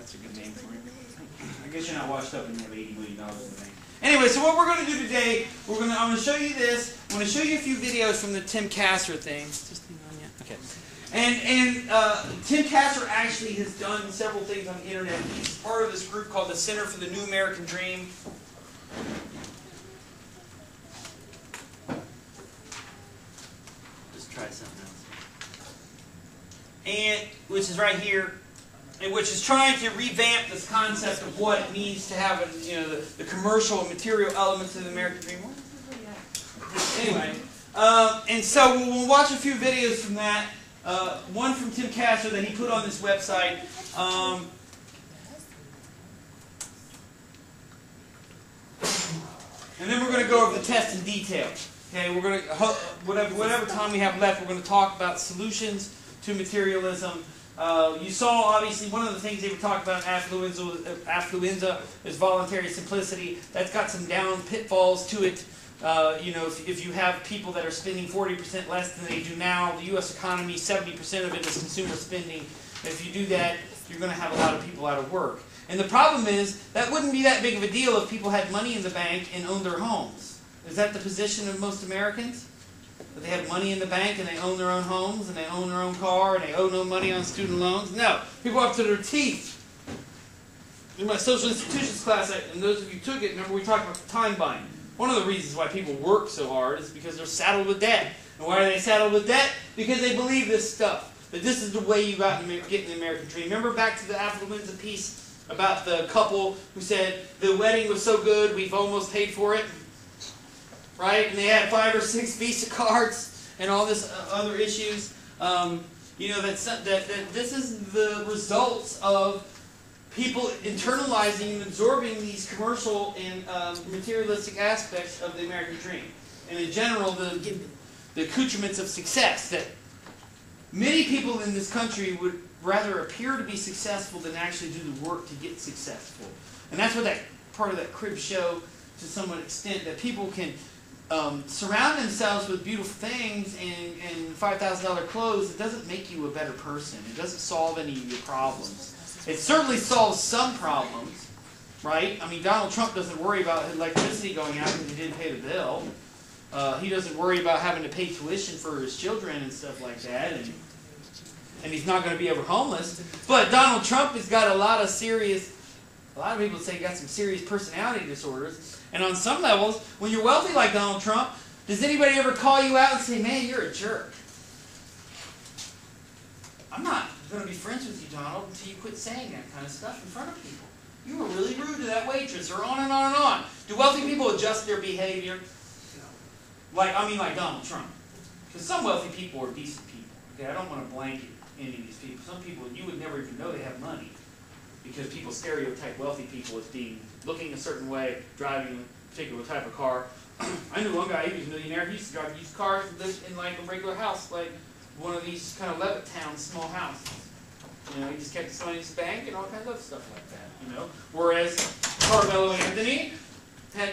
That's a good name for it. I guess you're not washed up and you have $80 million in the bank. Anyway, so what we're going to do today, I'm going to show you this. I'm going to show you a few videos from the Tim Kasser thing. Is this thing on yet? Okay. And Tim Kasser actually has done several things on the internet. He's part of this group called the Center for the New American Dream. Just try something else. And which is right here, and which is trying to revamp this concept of what it means to have the commercial and material elements of the American dream. Anyway, and so we'll watch a few videos from that. One from Tim Kasser that he put on this website. And then we're going to go over the test in detail. Okay, we're going to whatever time we have left, we're going to talk about solutions to materialism. You saw, obviously, one of the things they were talking about in affluenza is voluntary simplicity. That's got some down pitfalls to it. If you have people that are spending 40% less than they do now, the U.S. economy, 70% of it is consumer spending. If you do that, you're going to have a lot of people out of work. And the problem is, that wouldn't be that big of a deal if people had money in the bank and owned their homes. Is that the position of most Americans? That they have money in the bank and they own their own homes and they own their own car and they owe no money on student loans? No. People are up to their teeth. In my social institutions class, and those of you who took it, remember we talked about the time bind. One of the reasons why people work so hard is because they're saddled with debt. And why are they saddled with debt? Because they believe this stuff. That this is the way you get in the American dream. Remember back to the affluenza piece about the couple who said, the wedding was so good, we've almost paid for it? Right? And they had 5 or 6 Visa cards and all this other issues. That this is the results of people internalizing and absorbing these commercial and materialistic aspects of the American dream. And in general, the accoutrements of success. That many people in this country would rather appear to be successful than actually do the work to get successful. And that's what that part of that crib show to some extent, that people can surround themselves with beautiful things and $5,000 clothes. It doesn't make you a better person. It doesn't solve any of your problems. It certainly solves some problems, right? I mean, Donald Trump doesn't worry about electricity going out because he didn't pay the bill. He doesn't worry about having to pay tuition for his children and stuff like that. And he's not going to be ever homeless. But Donald Trump has got a lot of people say he got some serious personality disorders. And on some levels, when you're wealthy like Donald Trump, does anybody ever call you out and say, man, you're a jerk? I'm not going to be friends with you, Donald, until you quit saying that kind of stuff in front of people. You were really rude to that waitress, or on and on and on. Do wealthy people adjust their behavior? Like Donald Trump. Because some wealthy people are decent people. Okay, I don't want to blanket any of these people. Some people, you would never even know they have money. Because people stereotype wealthy people as looking a certain way, driving a particular type of car. I knew one guy, he was a millionaire, he used to drive used cars, lived in like a regular house, like one of these kind of Levittown small houses. He just kept his money in his bank and all kinds of stuff like that, Whereas Carmelo Anthony had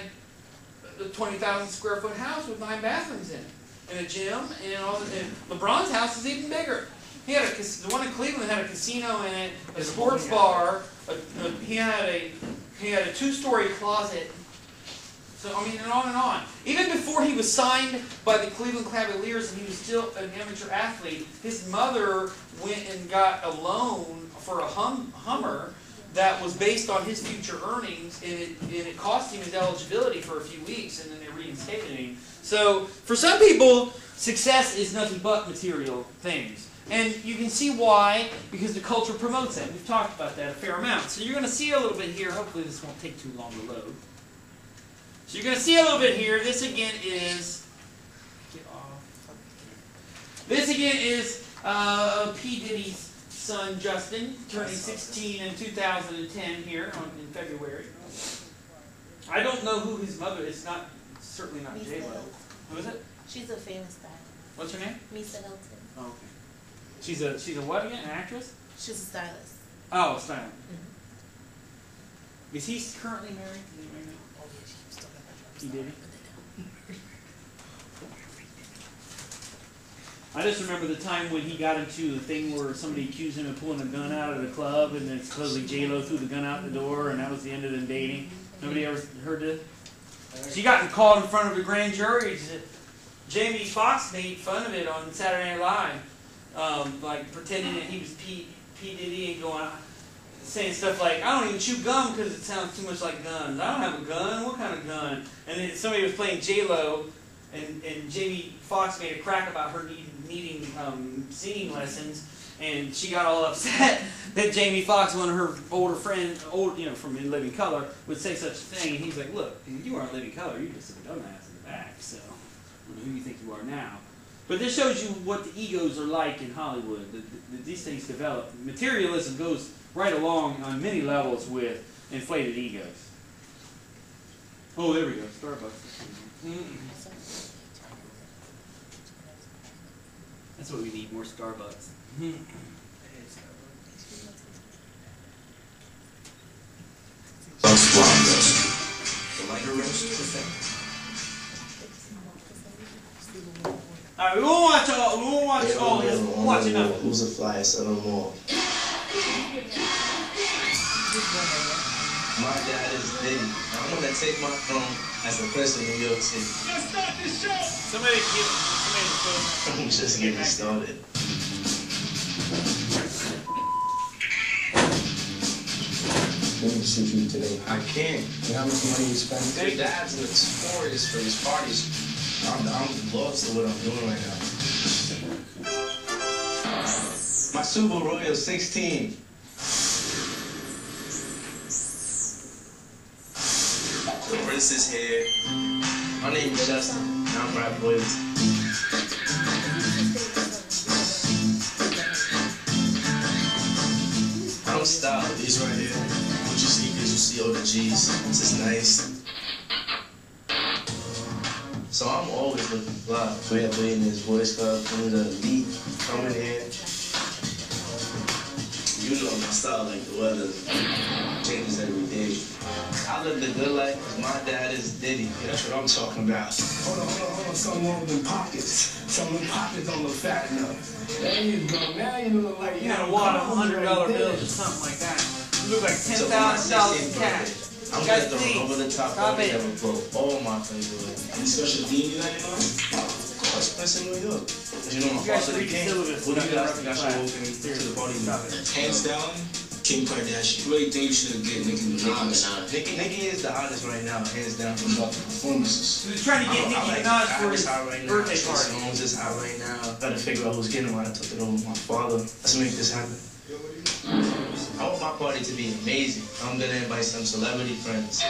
a 20,000 square foot house with 9 bathrooms in it, and a gym, and LeBron's house is even bigger. He had the one in Cleveland had a casino in it, a sports bar. He had a 2-story closet. So and on and on. Even before he was signed by the Cleveland Cavaliers and he was still an amateur athlete, his mother went and got a loan for a Hummer that was based on his future earnings, and it cost him his eligibility for a few weeks, and then they reinstated him. So for some people, success is nothing but material things. And you can see why, because the culture promotes it. We've talked about that a fair amount. So you're going to see a little bit here. Hopefully this won't take too long to load. So you're going to see a little bit here. This again is P. Diddy's son, Justin, turning 16 in 2010 here in February. I don't know who his mother is. Certainly not J-Lo. Who is it? She's a famous stylist. What's her name? Misa Hilton. Oh, okay. She's a what again? An actress? She's a stylist. Oh, a stylist. Is he currently married? Is he married now? Oh yeah, she still got that job. He did. I just remember the time when he got into the thing where somebody accused him of pulling a gun out of the club, and then supposedly J-Lo threw the gun out the door, and that was the end of them dating. Nobody ever heard this? She got called in front of a grand jury. Jamie Foxx made fun of it on Saturday Night Live, like pretending that he was P. Diddy and going, saying stuff like, "I don't even chew gum because it sounds too much like guns. I don't have a gun. What kind of gun?" And then somebody was playing J-Lo, and Jamie Foxx made a crack about her needing singing lessons, and she got all upset that Jamie Foxx, one of her older friends, from In Living Color, would say such a thing. And he's like, "Look, you aren't Living Color. You're just a dumbass in the back. So, I don't know who you think you are now." But this shows you what the egos are like in Hollywood. These things develop. Materialism goes right along on many levels with inflated egos. Oh, there we go. Starbucks. That's what we need, more Starbucks. Alright, we won't watch all this. We'll watch enough. Who's the flyest of them all? My dad is Diddy. I'm gonna take my throne as the president of New York City. Let's start this show. Somebody I'm just getting started. Let me shoot you today. I can't. You know how much money you spend? Your dad's notorious for his parties. I'm lost to what I'm doing right now. My Subaru Royal 16. The prince is here. My name is Justin, and I'm rap royalty. I don't style. These right here. What you see is you see all the G's. This is nice. So I'm always looking fly. We have Billionaires Boys Club, from the elite, coming here. You know my style like the weather changes every day. I live the good life because my dad is Diddy. Yeah, that's what I'm talking about. Hold on. Something wrong with them pockets. Some of them pockets don't look fat enough. There you go. Now you look like you got a wad of $100 bills or something like that. You look like $10,000 in cash. I'm gonna throw over the top of it and blow all my flavor. Any special dean you like, man? Of course, Prince in New York. You know my father, the king. What do you guys think I should walk into the party? Hands down, Kim Kardashian. You really think you should get Nicki Minaj? Nicki is the hottest right now, hands down. About the performances. He was trying to get Nicki Minaj for his birthday party. Songs is hot right now. Gotta figure out who's getting one. I took it over with my father. Let's make this happen. I want my party to be amazing. I'm gonna invite some celebrity friends.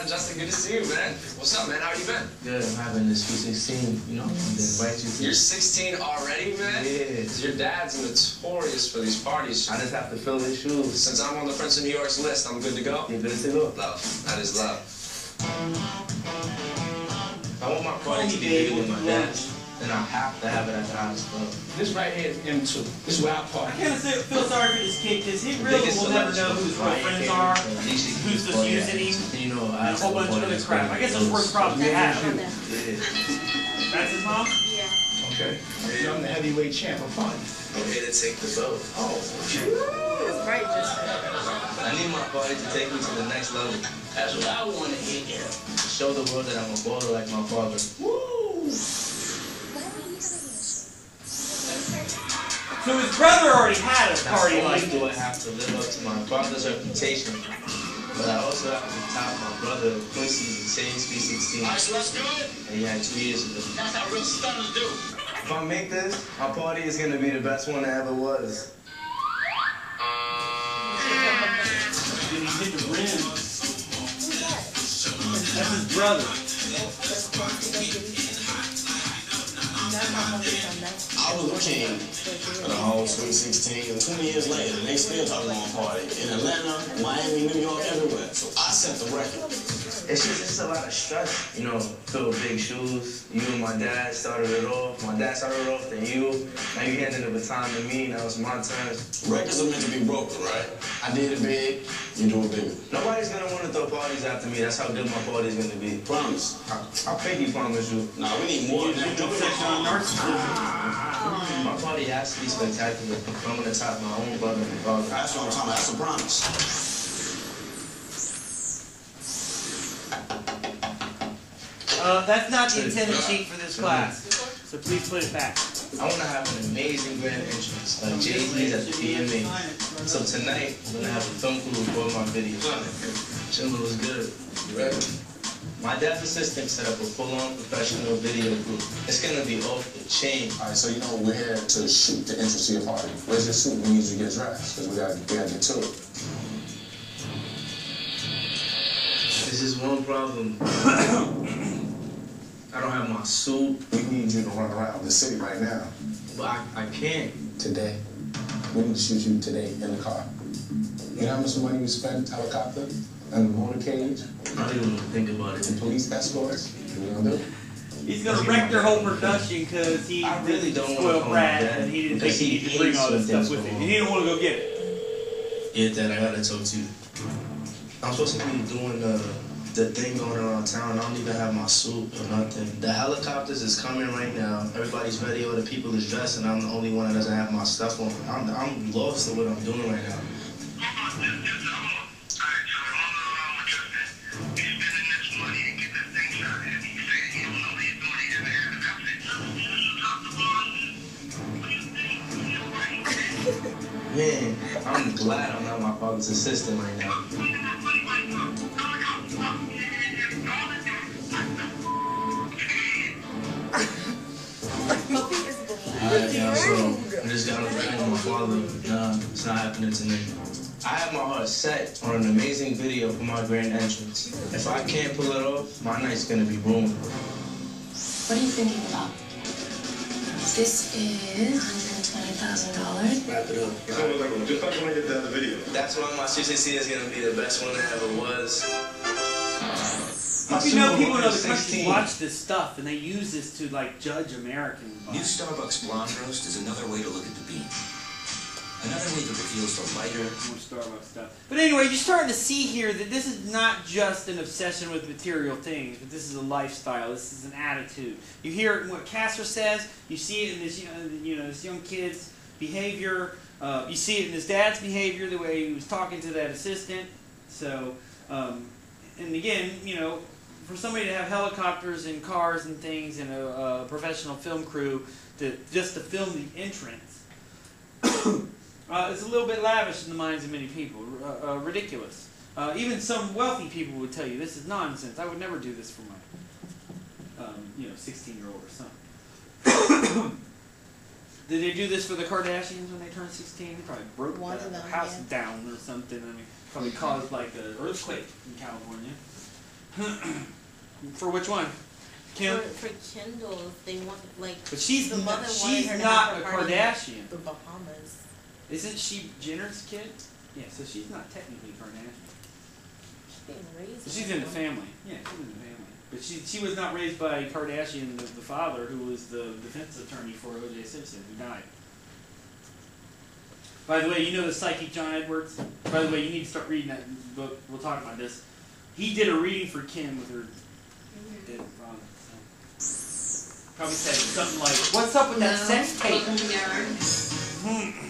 Justin, good to see you, man. What's up, man? How you been? Good, I'm having this sweet 16, you know, I'm gonna invite you to. You're 16 already, man? Yeah. Your dad's notorious for these parties. I just have to fill his shoes. Since I'm on the Prince of New York's list, I'm good to go? You're good to go. Love. That is love. I want my party to be bigger than my dad's. And I have to have it at the hottest club. This right here is M2. This is where I park. I kind of feel sorry for this kid because he really will never know who his real friends are, who's just using him, You know, and a whole bunch of other crap. I guess those worst problems to have. Yeah. That's his mom? Yeah. Okay. I'm the heavyweight champ of party. I'm here to take the belt. Oh, okay. That's right, Justin. I need my party to take me to the next level. That's what I want to hear. Show the world that I'm a baller like my father. Woo! So his brother already had a party Not like only do I this. have to live up to my father's reputation, but I also have to top my brother Quincy's insane Speed 16. Alright, so that's good. And he had 2 years ago. That's how real stunners do. If I make this, my party is gonna be the best one that ever was. Did he hit the rim? Who's that? That's his brother. That's my mother's son. That's I was a king of the whole Sweet 16, and 20 years later, they still talking about party. In Atlanta, Miami, New York, everywhere. So I set the record. It's just a lot of stress, you know, fill big shoes. You and my dad started it off. My dad started it off, then you. Now you handing the baton to me, now it's my turn. Records are meant to be broken, right? I did it big, You do it bigger. Nobody's gonna want to throw parties after me. That's how good my party's gonna be. Promise. I'll pay you, promise you. Nah, we need more than that. My party has to be spectacular. I'm gonna top my own brother and father. That's what I'm talking about. That's a promise. That's not the intended sheet for this class, so please put it back. I want to have an amazing grand entrance, like Jay-Z's at the PMA. So tonight, I'm gonna have a film crew record my video. Jimbo was good. You ready? My dad's assistant set up a full-on professional video crew. It's gonna be off the chain. All right, so you know we're here to shoot the entrance to your party. Where's your suit? We need you to get dressed because we gotta get to it. This is one problem. I don't have my suit. We need you to run around the city right now. But I can't. Today. We need to shoot you today in the car. You know how much money we spent helicopter and the motorcade? I don't even think about it. And police escorts? What are we gonna do? He's gonna wreck their whole production because he I really don't want to spoiled call brat my dad and he didn't because think he he could bring all this hates stuff when with things him. go And he didn't want to go get it. Yeah, Dad, I gotta talk to you. I'm supposed to be doing the thing going around town. I don't even have my suit or nothing. The helicopters is coming right now. Everybody's ready. All the people is dressed, and I'm the only one that doesn't have my stuff on. I'm lost in what I'm doing right now. Man, I'm glad I'm not my father's assistant right now. Alright, yeah, so I just got on the phone with my father. Nah, it's not happening to me. I have my heart set on an amazing video for my grand entrance. If I can't pull it off, my night's gonna be ruined. What are you thinking about? This is $120,000. Wrap it up. Just like when I did the other video. That's why my CCC is gonna be the best one that ever was. You know, people in other countries watch this stuff and they use this to like judge Americans. New Starbucks Blonde Roast is another way to look at the bean. Another way that reveals the lighter. More Starbucks stuff. But anyway, you're starting to see here that this is not just an obsession with material things, but this is a lifestyle. This is an attitude. You hear it in what Castor says. You see it in this, this young kid's behavior. You see it in his dad's behavior, the way he was talking to that assistant. So, and again, for somebody to have helicopters and cars and things and a professional film crew just to film the entrance, it's a little bit lavish in the minds of many people, ridiculous. Even some wealthy people would tell you this is nonsense. I would never do this for my 16-year-old or son. Did they do this for the Kardashians when they turned 16? They probably broke the house down or something. I mean, probably caused like an earthquake in California. For which one? Kim? For Kendall, they want But she's the mother she's wanted her to not have a her party Kardashian. in the Bahamas. Isn't she Jenner's kid? Yeah, so she's not technically Kardashian. She's being raised. But she's in the family. Yeah, she's in the family. But she was not raised by Kardashian, the father, who was the defense attorney for O.J. Simpson, who died. By the way, you know the psychic John Edwards? By the way, you need to start reading that book. We'll talk about this. He did a reading for Kim with her dead father. So. Probably said something like, "What's up with that sex tape?"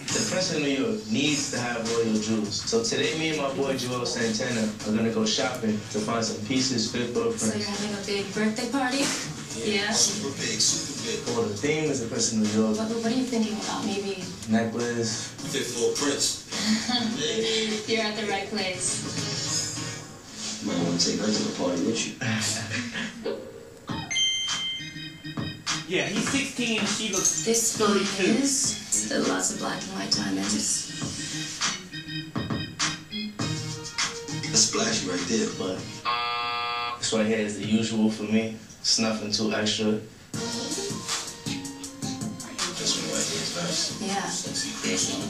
The Prince of New York needs to have royal jewels. So today, me and my boy Joel Santana are gonna go shopping to find some pieces fit for a prince. So you're having a big birthday party? Yeah. Super big, super big. Well, the theme is the Prince of New York. What are you thinking about? Maybe Necklace. Fit for a prince. you're at the right place. You might want to take her to the party with you. Yeah, he's 16 and she looks This 32. is lots of black and white diamonds. That's splashy right there, but This right here is the usual for me. It's nothing too extra. this one right here is nice. Yeah. Sexy personal.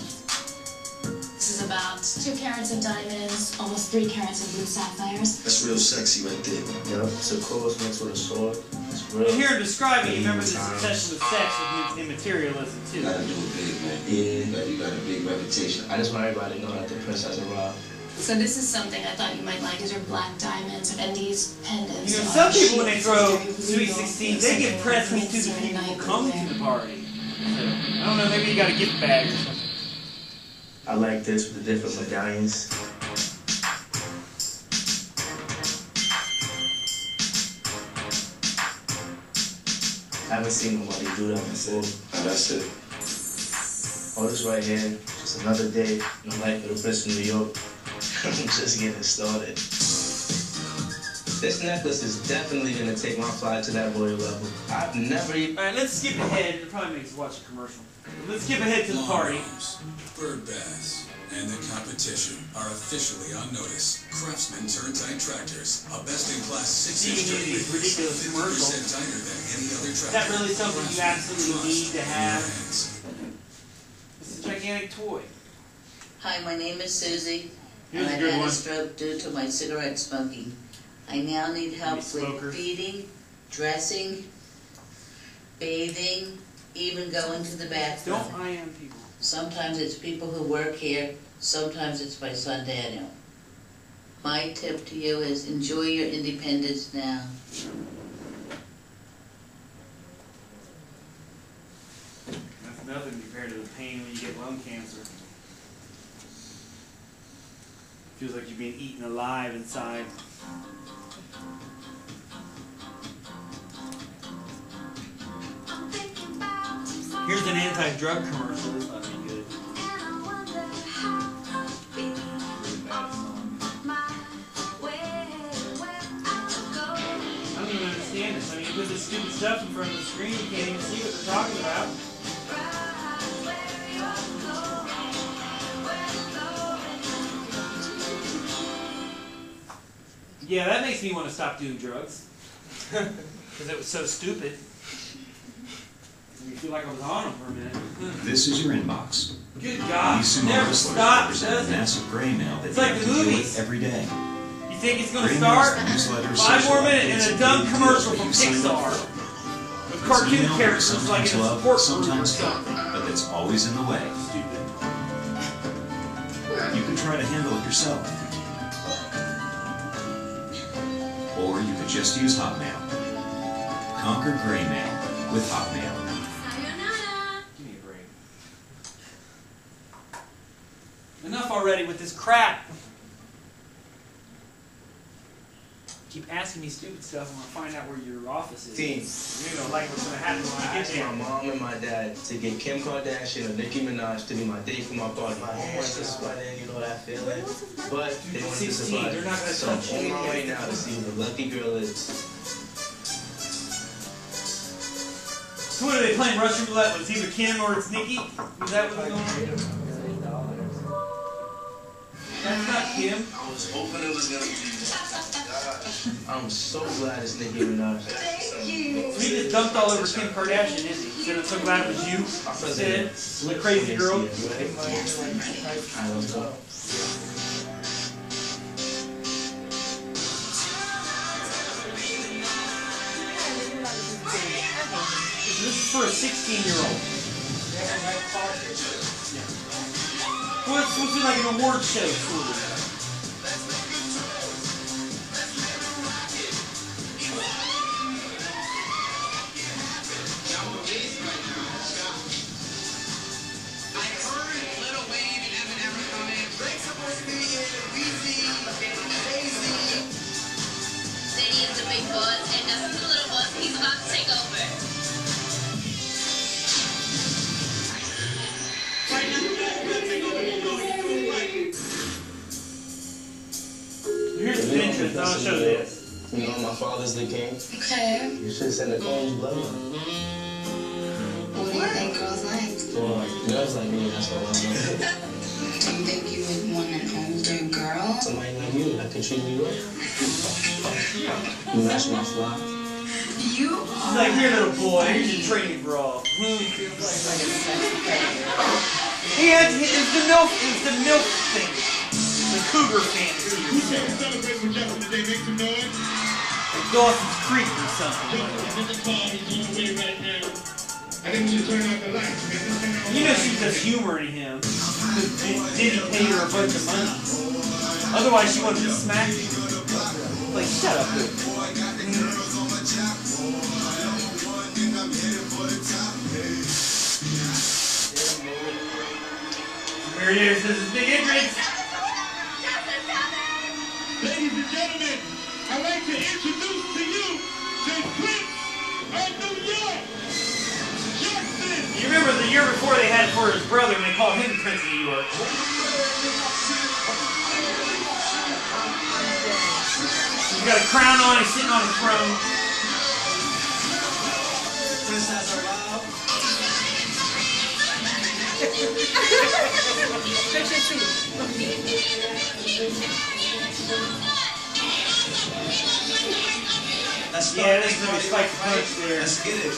This is about 2 carats of diamonds, almost 3 carats of blue sapphires. That's real sexy right there. Yep, it's a cross mixed with a sword. It's And real. here describing, you remember this obsession with sex and materialism You too. gotta do it big, man. Yeah. You got a big reputation. I just want everybody to know that the prince has arrived. So this is something I thought you might like. These are black diamonds and these pendants. You know, some people when they throw Sweet 16, they give presents to the people who come to the party. So, I don't know, maybe you got a gift bag or something. I like this with the different medallions. I haven't seen nobody do that before. That's it. All this right here, just another day in the life of the Prince of New York. I'm just getting started. This necklace is definitely gonna take my fly to that royal level. I've never even... Alright, let's skip ahead. It probably makes us watch a commercial. Let's skip ahead to the party. Bird baths, and the competition are officially on notice. Craftsman Turntide Tractors, a best-in-class 6-inch You can use these ridiculous commercials. tighter than any other Is tractor. that really something you absolutely need to have? Hands. It's a gigantic toy. Hi, my name is Susie, Here's and a I good had one. a stroke due to my cigarette smoking. I now need help Smoker. with feeding, dressing, bathing, even going to the bathroom. Don't I am people. Sometimes it's people who work here, sometimes it's my son Daniel. My tip to you is enjoy your independence now. That's nothing compared to the pain when you get lung cancer. Feels like you're being eaten alive inside. Here's an anti-drug commercial. This must be good. Really bad song. I don't even understand this. I mean, you put this stupid stuff in front of the screen, you can't even see what they're talking about. Yeah, that makes me want to stop doing drugs. Because it was so stupid. I feel like I was on them for a minute. This is your inbox. Good God. These It never wrestlers stops, represent does it? massive gray mail that It's you like have the to deal with movies. every day. You think it's going to Gray start? mail's newsletters, 5 social more minutes updates, and a dumb big commercial deals from that you signed up Pixar. for. With There's cartoon email that characters like in sometimes a love, support group or sometimes hate, something. but it's always in the way. Stupid. You can try to handle it yourself. Or you could just use Hotmail. Conquer gray mail with Hotmail. Give me a break. Enough already with this crap. Keep asking me stupid stuff. I want to find out where your office is. Team. You know, like what's going to happen when I I get asked my there. mom and my dad to get Kim Kardashian or Nicki Minaj to be my date for my party. My mom wants to sweat in, you know that feeling. But they want to 16, survive. they're not gonna So touch I'm you. on my way now to see who the lucky girl is. So what are they playing Russian roulette with? It's either Kim or it's Nikki? Is that what's going on? That's not Kim. I was hoping it was gonna be. I'm so glad it's Nicki Minaj. He just dumped all over Kim Kardashian, isn't he? Said I'm so glad it was you. Said, the crazy girl. Alright, let's go. This is for a 16-year-old. Well, it's supposed to be like an award show, sort of. Sadie is the big boss, and Dustin's the little boss. He's about to take over. Here's the entrance. I'll show this. You know, my father's the king. Okay. You should send a Combs bloodline. What do you think girls like? Well, girls like me, that's what I know. Do you think you would want an older girl? Somebody like you that can treat me right. You match my fly. You She's like, here, little boy, here's your training bra. Feels like a sex predator. And it's the milk thing. The cougar fantasy. Who's here to celebrate with Justin today? Make some noise. Like Dawson's Creek or something. Justin is in the car. He's on the way right now. I think we should turn out the lights. Man. This town You know she's just humoring him. Diddy paid her a bunch of money. Otherwise, she would have just smacked you. Like, shut up, dude. Here he is. This is Big Idris. Ladies and gentlemen, I'd like to introduce to you the Prince of New York, Justin. You remember the year before they had it for his brother, and they called him the Prince of New York. He's got a crown on. He's sitting on a throne. Prince has arrived. Let's yeah, this is gonna be spike the punch there. Let's get it.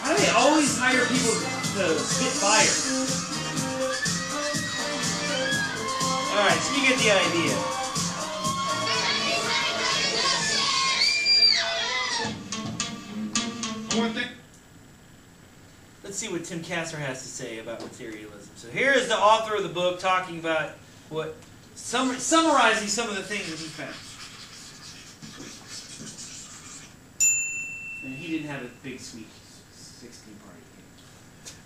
How do they always hire people to spit fire? Alright, so you get the idea. One thing. Let's see what Tim Kasser has to say about materialism. So here is the author of the book talking about what, summarizing some of the things that he found. And he didn't have a big sweet 16 party.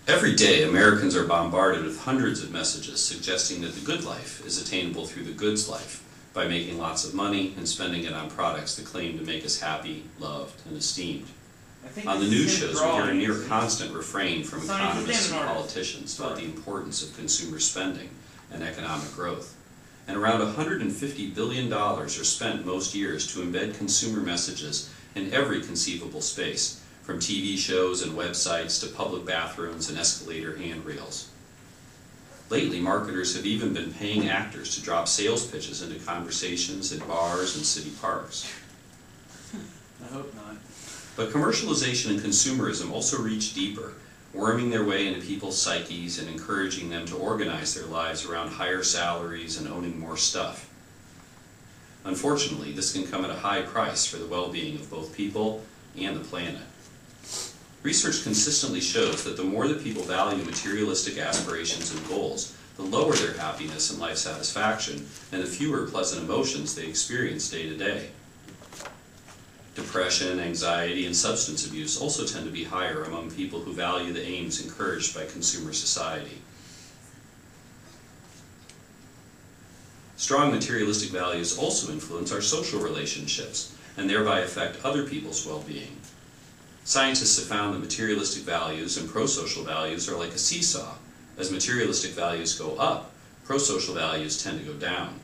Every day, Americans are bombarded with hundreds of messages suggesting that the good life is attainable through the goods life by making lots of money and spending it on products that claim to make us happy, loved, and esteemed. On the news shows, we hear a near constant refrain from economists and politicians about the importance of consumer spending and economic growth. And around $150 billion are spent most years to embed consumer messages in every conceivable space, from TV shows and websites to public bathrooms and escalator handrails. Lately, marketers have even been paying actors to drop sales pitches into conversations in bars and city parks. I hope not. But commercialization and consumerism also reach deeper, worming their way into people's psyches and encouraging them to organize their lives around higher salaries and owning more stuff. Unfortunately, this can come at a high price for the well-being of both people and the planet. Research consistently shows that the more that people value materialistic aspirations and goals, the lower their happiness and life satisfaction, and the fewer pleasant emotions they experience day to day. Depression, anxiety, and substance abuse also tend to be higher among people who value the aims encouraged by consumer society. Strong materialistic values also influence our social relationships and thereby affect other people's well-being. Scientists have found that materialistic values and pro-social values are like a seesaw. As materialistic values go up, pro-social values tend to go down.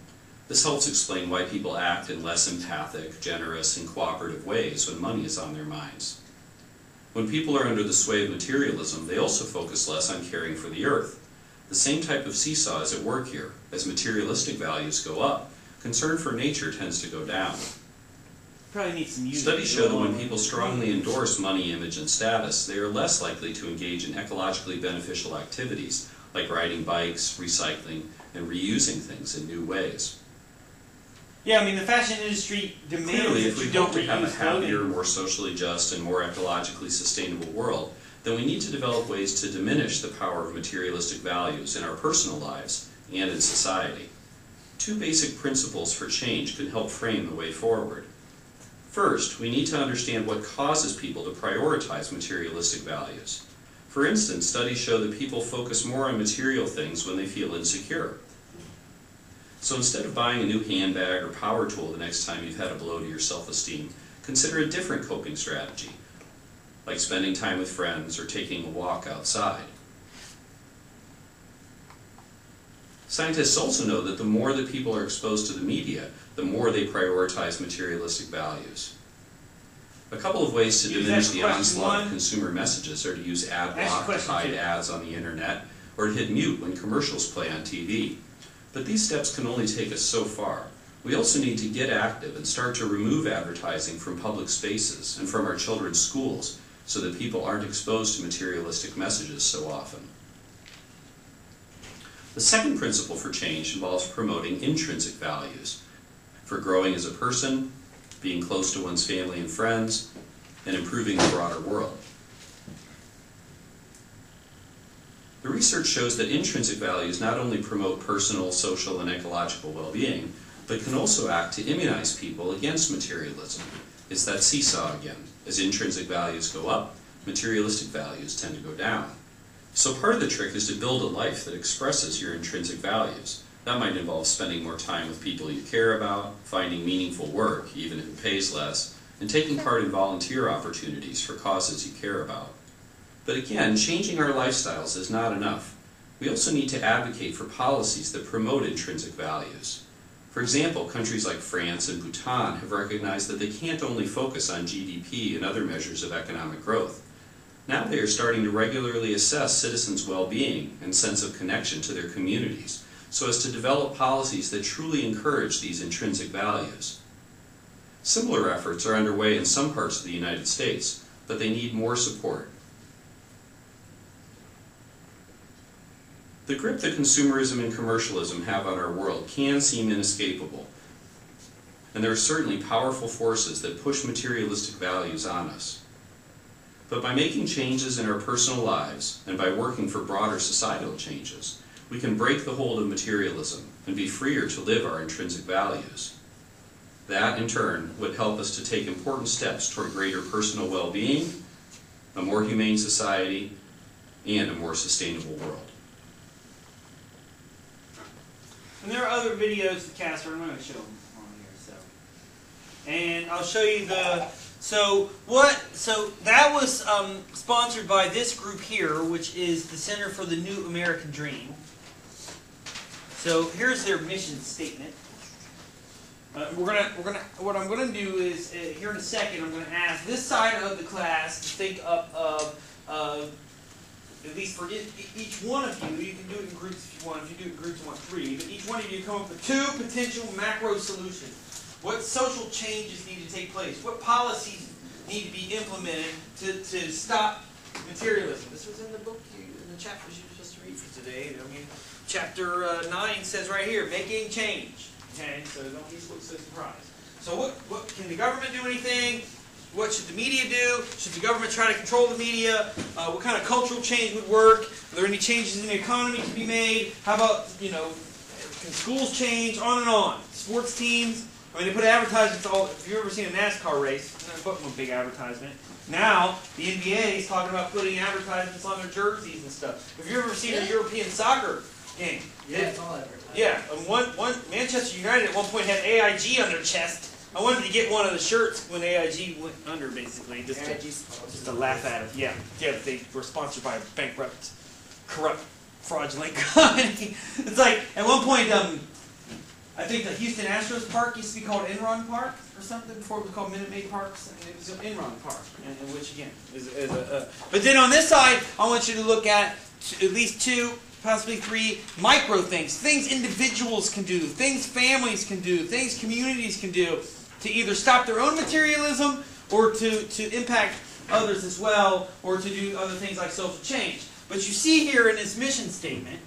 This helps explain why people act in less empathic, generous, and cooperative ways when money is on their minds. When people are under the sway of materialism, they also focus less on caring for the earth. The same type of seesaw is at work here. As materialistic values go up, concern for nature tends to go down. Probably need some music. Studies show that when people strongly endorse money, image, and status, they are less likely to engage in ecologically beneficial activities like riding bikes, recycling, and reusing things in new ways. Yeah, I mean, the fashion industry demands Clearly, if that we you don't hope to have a reuse happier, clothing. more socially just, and more ecologically sustainable world, then we need to develop ways to diminish the power of materialistic values in our personal lives and in society. Two basic principles for change can help frame the way forward. First, we need to understand what causes people to prioritize materialistic values. For instance, studies show that people focus more on material things when they feel insecure. So instead of buying a new handbag or power tool the next time you've had a blow to your self-esteem, consider a different coping strategy, like spending time with friends or taking a walk outside. Scientists also know that the more that people are exposed to the media, the more they prioritize materialistic values. A couple of ways to diminish the onslaught of consumer messages are to use ad block to hide ads on the internet, or to hit mute when commercials play on TV. But these steps can only take us so far. We also need to get active and start to remove advertising from public spaces and from our children's schools so that people aren't exposed to materialistic messages so often. The second principle for change involves promoting intrinsic values for growing as a person, being close to one's family and friends, and improving the broader world. The research shows that intrinsic values not only promote personal, social, and ecological well-being, but can also act to immunize people against materialism. It's that seesaw again. As intrinsic values go up, materialistic values tend to go down. So part of the trick is to build a life that expresses your intrinsic values. That might involve spending more time with people you care about, finding meaningful work, even if it pays less, and taking part in volunteer opportunities for causes you care about. But again, changing our lifestyles is not enough. We also need to advocate for policies that promote intrinsic values. For example, countries like France and Bhutan have recognized that they can't only focus on GDP and other measures of economic growth. Now they are starting to regularly assess citizens' well-being and sense of connection to their communities, so as to develop policies that truly encourage these intrinsic values. Similar efforts are underway in some parts of the United States, but they need more support. The grip that consumerism and commercialism have on our world can seem inescapable, and there are certainly powerful forces that push materialistic values on us. But by making changes in our personal lives, and by working for broader societal changes, we can break the hold of materialism and be freer to live our intrinsic values. That, in turn, would help us to take important steps toward greater personal well-being, a more humane society, and a more sustainable world. And there are other videos to cast, I'm not going to show them on here. And I'll show you the. So that was sponsored by this group here, which is the Center for the New American Dream. So here's their mission statement. What I'm gonna do is here in a second I'm gonna ask this side of the class to think up of at least for each one of you. You can do it in groups if you want. If you do it in groups, you want 3. But each one of you come up with 2 potential macro solutions. What social changes need to take place? What policies need to be implemented to stop materialism? This was in the book, in the chapters you were supposed to read for today. I mean, chapter 9 says right here, making change. Okay, so don't look so surprised. So what can the government do anything? What should the media do? Should the government try to control the media? What kind of cultural change would work? Are there any changes in the economy to be made? How about, can schools change? On and on. Sports teams. I mean, they put advertisements all. If you've ever seen a NASCAR race, they put one big advertisement. Now, the NBA is talking about putting advertisements on their jerseys and stuff. Have you ever seen a European soccer game? Yeah, it's all advertised. Yeah, and one Manchester United at one point had AIG on their chest. I wanted to get one of the shirts when AIG went under, basically, just to laugh at it. Yeah, they were sponsored by a bankrupt, corrupt, fraudulent company. It's like at one point, I think the Houston Astros Park used to be called Enron Park or something before it was called Minute Maid Park. It was Enron Park, and which again is a. But then on this side, I want you to look at least 2. Possibly 3 micro things individuals can do, things families can do, things communities can do to either stop their own materialism or to impact others as well, or to do other things like social change. But you see here in his mission statement,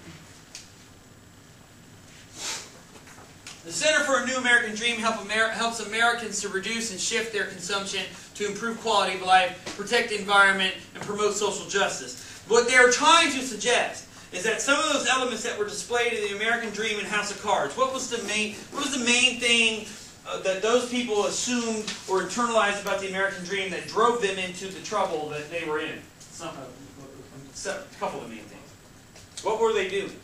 the Center for a New American Dream helps Americans to reduce and shift their consumption to improve quality of life, protect the environment, and promote social justice. What they're trying to suggest is that some of those elements that were displayed in the American Dream and House of Cards, what was the main thing that those people assumed or internalized about the American Dream that drove them into the trouble that they were in? A couple of the main things. What were they doing?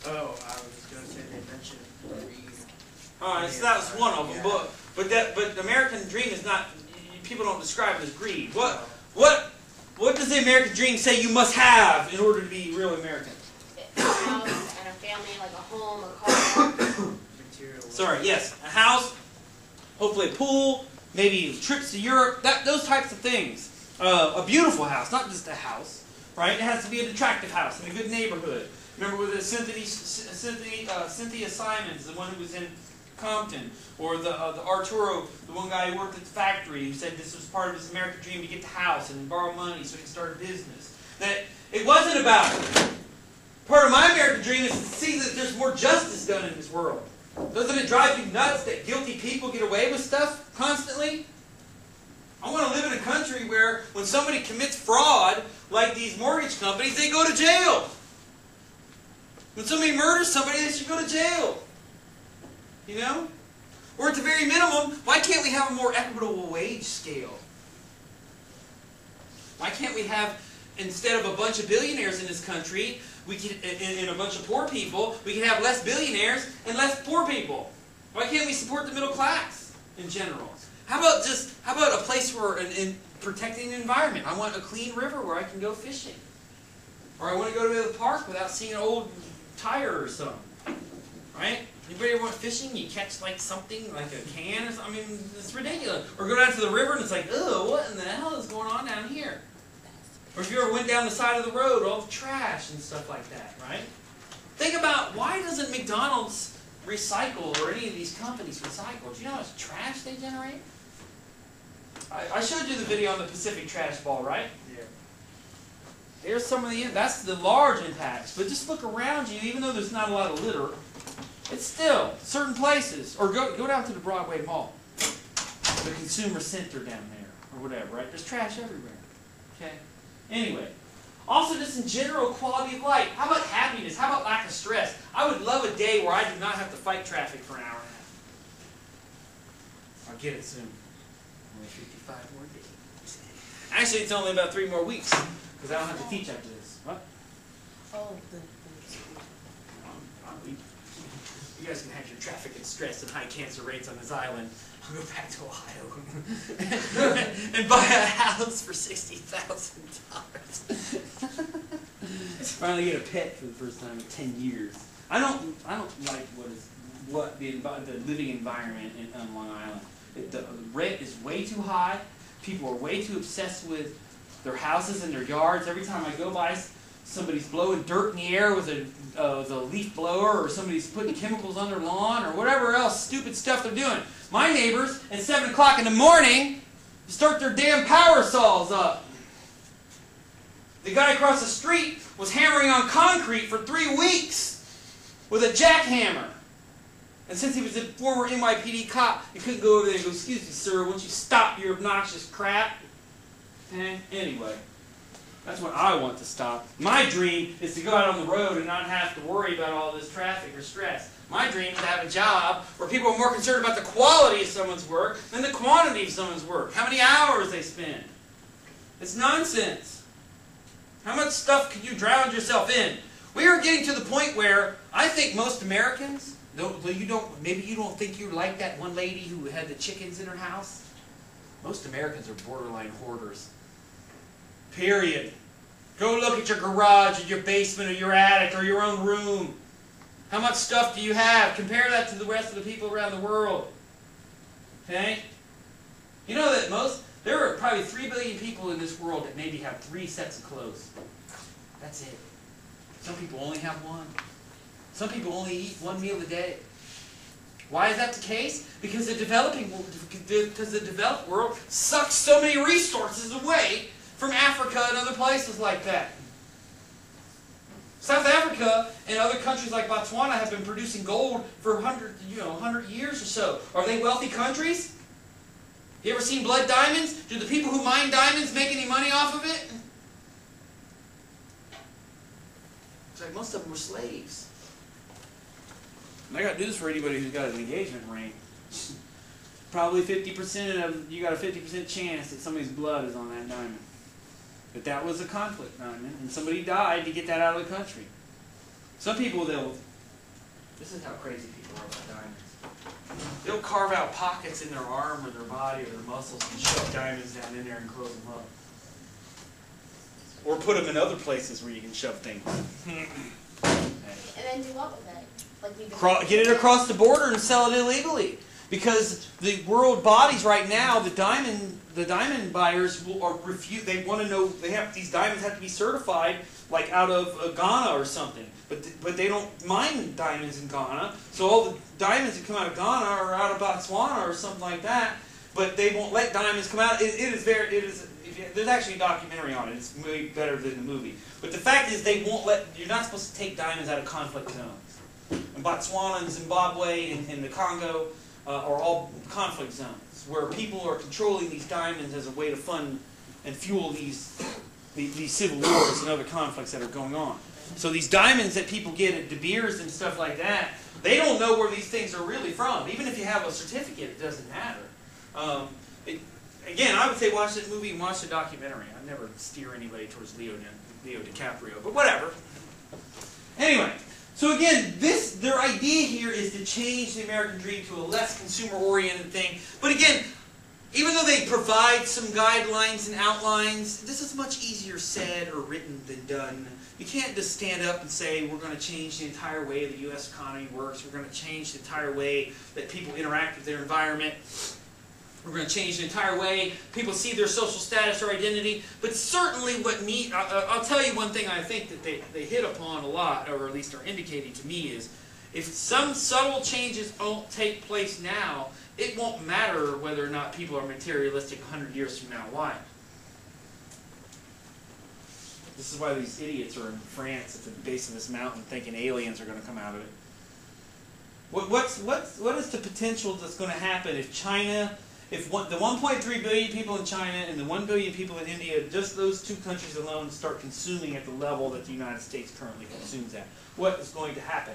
Oh, I was going to say they mentioned greed. All right, so that was one of them. Yeah. But the American Dream is not. People don't describe it as greed. What does the American Dream say you must have in order to be real American? A house and a family, like a home, a car. Sorry, yes, a house, hopefully a pool, maybe trips to Europe, those types of things. A beautiful house, not just a house, right? It has to be an attractive house in a good neighborhood. Remember with Cynthia Simons, the one who was in Compton, or the Arturo, the one guy who worked at the factory, who said this was part of his American dream to get the house and borrow money so he could start a business. That it wasn't about it. Part of my American dream is to see that there's more justice done in this world. Doesn't it drive you nuts that guilty people get away with stuff constantly? I want to live in a country where when somebody commits fraud, like these mortgage companies, they go to jail. When somebody murders somebody, they should go to jail. You know? Or at the very minimum, why can't we have a more equitable wage scale? Why can't we have, instead of a bunch of billionaires in this country, we can, and a bunch of poor people, we can have less billionaires and less poor people? Why can't we support the middle class in general? How about a place where, in protecting the environment? I want a clean river where I can go fishing. Or I want to go to the park without seeing an old tire or something. Right? Anybody ever went fishing? You catch like something, like a can or something? I mean, it's ridiculous. Or go down to the river and it's like, ugh, what in the hell is going on down here? Or if you ever went down the side of the road, all the trash and stuff like that, right? Think about, why doesn't McDonald's recycle, or any of these companies recycle? Do you know how much trash they generate? I showed you the video on the Pacific trash ball, right? Yeah. Here's some of the, that's the large impacts. But just look around you, even though there's not a lot of litter, it's still certain places. Or go down to the Broadway Mall, the consumer center down there, or whatever, right? There's trash everywhere. Okay? Anyway, also just in general quality of life. How about happiness? How about lack of stress? I would love a day where I do not have to fight traffic for an hour and a half. I'll get it soon. Only 55 more days. Actually, it's only about 3 more weeks, because I don't have to teach after this. What? Oh, you guys can have your traffic and stress and high cancer rates on this island. I'll go back to Ohio and buy a house for $60,000. Finally get a pet for the first time in 10 years. I don't like the living environment on Long Island. The rent is way too high. People are way too obsessed with their houses and their yards. Every time I go by, somebody's blowing dirt in the air with a leaf blower, or somebody's putting chemicals on their lawn, or whatever else stupid stuff they're doing. My neighbors, at 7 o'clock in the morning, start their damn power saws up. The guy across the street was hammering on concrete for 3 weeks with a jackhammer. And since he was a former NYPD cop, he couldn't go over there and go, "Excuse me, sir, won't you stop your obnoxious crap?" Okay? Anyway, that's what I want to stop. My dream is to go out on the road and not have to worry about all this traffic or stress. My dream is to have a job where people are more concerned about the quality of someone's work than the quantity of someone's work. How many hours they spend. It's nonsense. How much stuff could you drown yourself in? We are getting to the point where I think most Americans, maybe you don't think you're like that one lady who had the chickens in her house. Most Americans are borderline hoarders. Period. Go look at your garage or your basement or your attic or your own room. How much stuff do you have? Compare that to the rest of the people around the world. Okay? You know that there are probably 3 billion people in this world that maybe have 3 sets of clothes. That's it. Some people only have 1. Some people only eat 1 meal a day. Why is that the case? Because the developed world sucks so many resources away from Africa and other places like that. South Africa and other countries like Botswana have been producing gold for 100 years or so. Are they wealthy countries? You ever seen blood diamonds? Do the people who mine diamonds make any money off of it? It's like most of them were slaves. And I got news for anybody who's got an engagement ring. Probably 50% of you got a 50% chance that somebody's blood is on that diamond. But that was a conflict diamond, and somebody died to get that out of the country. Some people, this is how crazy people are about diamonds. They'll carve out pockets in their arm or their body or their muscles and shove diamonds down in there and close them up. Or put them in other places where you can shove things. And then do what with it? Get it across the border and sell it illegally. Because the world bodies right now, the diamond buyers refuse. They want to know these diamonds have to be certified, like out of Ghana or something. But they don't mine diamonds in Ghana, so all the diamonds that come out of Ghana are out of Botswana or something like that. But they won't let diamonds come out. There's actually a documentary on it. It's way better than the movie. But the fact is, they won't let. You're not supposed to take diamonds out of conflict zones. And Botswana and Zimbabwe and the Congo are all conflict zones where people are controlling these diamonds as a way to fund and fuel these civil wars and other conflicts that are going on. So these diamonds that people get at De Beers and stuff like that, they don't know where these things are really from. Even if you have a certificate, it doesn't matter. Again, I would say watch this movie and watch the documentary. I never steer anybody towards Leo DiCaprio, but whatever. Anyway, so again, their idea here is to change the American dream to a less consumer-oriented thing. But again, even though they provide some guidelines and outlines, this is much easier said or written than done. You can't just stand up and say, we're going to change the entire way the U.S. economy works. We're going to change the entire way that people interact with their environment. We're going to change the entire way people see their social status or identity. But certainly I'll tell you one thing I think that they hit upon a lot, or at least are indicating to me, is if some subtle changes don't take place now, it won't matter whether or not people are materialistic 100 years from now. Why? This is why these idiots are in France at the base of this mountain thinking aliens are going to come out of it. What is the potential that's going to happen if China, the 1.3 billion people in China and the 1 billion people in India, just those two countries alone start consuming at the level that the United States currently consumes at? What is going to happen?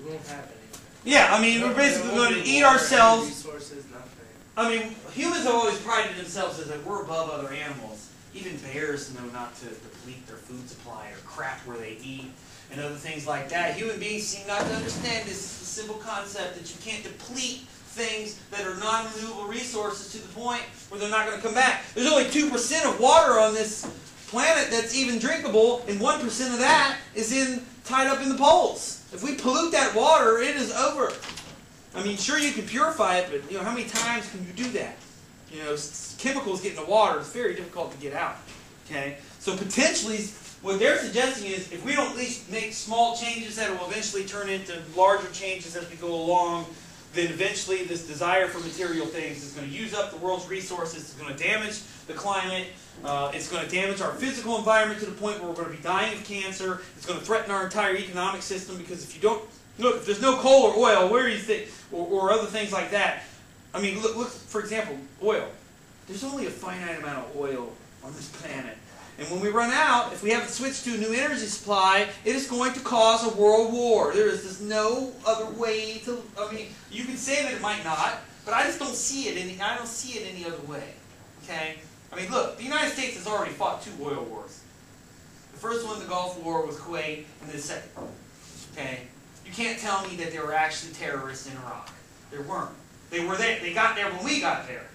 We won't have anything. Yeah, I mean, we're basically going to eat ourselves. Resources, nothing. I mean, humans have always prided themselves as that we're above other animals. Even bears know not to deplete their food supply or crap where they eat and other things like that. Human beings seem not to understand this simple concept that you can't deplete things that are non-renewable resources to the point where they're not going to come back. There's only 2% of water on this planet that's even drinkable, and 1% of that is tied up in the poles. If we pollute that water, it is over. I mean, sure, you can purify it, but how many times can you do that? Chemicals get in the water, it's very difficult to get out. Okay? So potentially, what they're suggesting is if we don't at least make small changes that will eventually turn into larger changes as we go along, then eventually this desire for material things is going to use up the world's resources, it's going to damage the climate, it's going to damage our physical environment to the point where we're going to be dying of cancer, it's going to threaten our entire economic system, because if you don't, look, if there's no coal or oil, where do you think, or other things like that, I mean, look, for example, oil. There's only a finite amount of oil on this planet. And when we run out, if we haven't switched to a new energy supply, it is going to cause a world war. There is just no other way to, I mean, you can say that it might not, but I just don't see it any other way. Okay? I mean, look, the United States has already fought 2 oil wars. The first one, the Gulf War, was Kuwait, and the second one. Okay? You can't tell me that there were actually terrorists in Iraq. There weren't. They were there. They got there when we got there.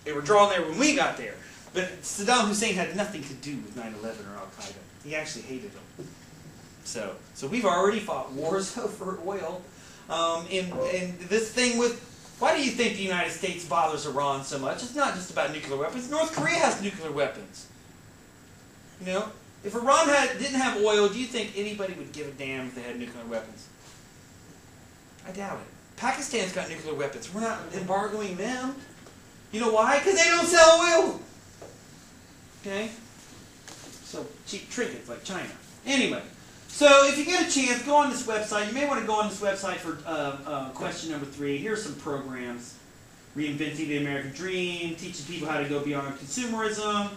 They were drawn there when we got there. But Saddam Hussein had nothing to do with 9/11 or Al-Qaeda. He actually hated them. So we've already fought wars over oil. And this thing with, why do you think the United States bothers Iran so much? It's not just about nuclear weapons. North Korea has nuclear weapons. If Iran didn't have oil, do you think anybody would give a damn if they had nuclear weapons? I doubt it. Pakistan's got nuclear weapons. We're not embargoing them. You know why? Because they don't sell oil. Okay? So, cheap trinkets like China. Anyway, so if you get a chance, go on this website. You may want to go on this website for question number 3. Here's some programs. Reinventing the American Dream, teaching people how to go beyond consumerism.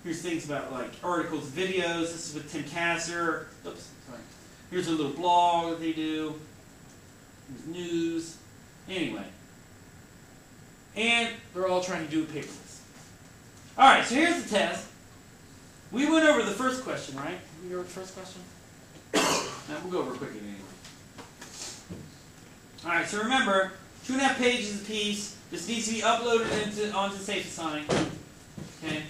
Here's things about like articles, videos. This is with Tim Kasser. Oops, sorry. Here's a little blog that they do. Here's news. Anyway. And they're all trying to do it paperless. Alright, so here's the test. We went over the first question, right? We go over the first question? We'll go over it quickly anyway. Alright, so remember, 2.5 pages a piece. This needs to be uploaded onto SafeSonic. Okay?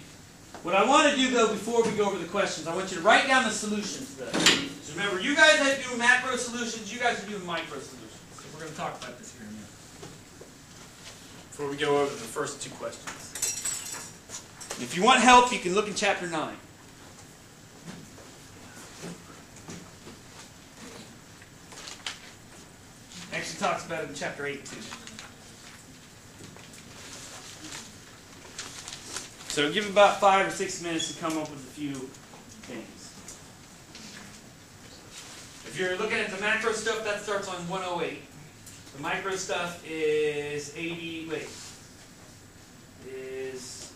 What I want to do, though, before we go over the questions, I want you to write down the solutions, though. So remember, you guys are doing macro solutions, you guys are doing micro solutions. So we're going to talk about this here in a minute. Before we go over the first 2 questions. If you want help, you can look in Chapter 9. Actually talks about it in Chapter 8, too. So give about 5 or 6 minutes to come up with a few things. If you're looking at the macro stuff, that starts on 108. The micro stuff is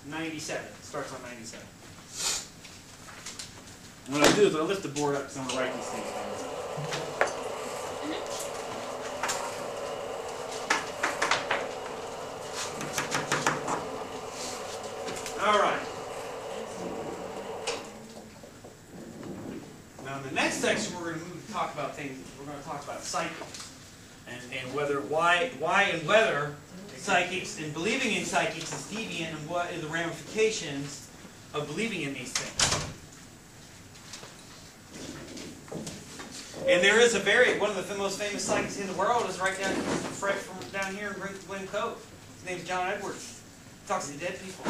97. Starts on 97. What I do is I lift the board up because I'm going to write these things down. All right. Now in the next section, we're going to move to talk about things. We're going to talk about psychics and why and whether psychics and believing in psychics is deviant, and what are the ramifications of believing in these things. And there is one of the most famous psychics in the world is right down here in Glen Cove. His name's John Edwards. He talks to dead people.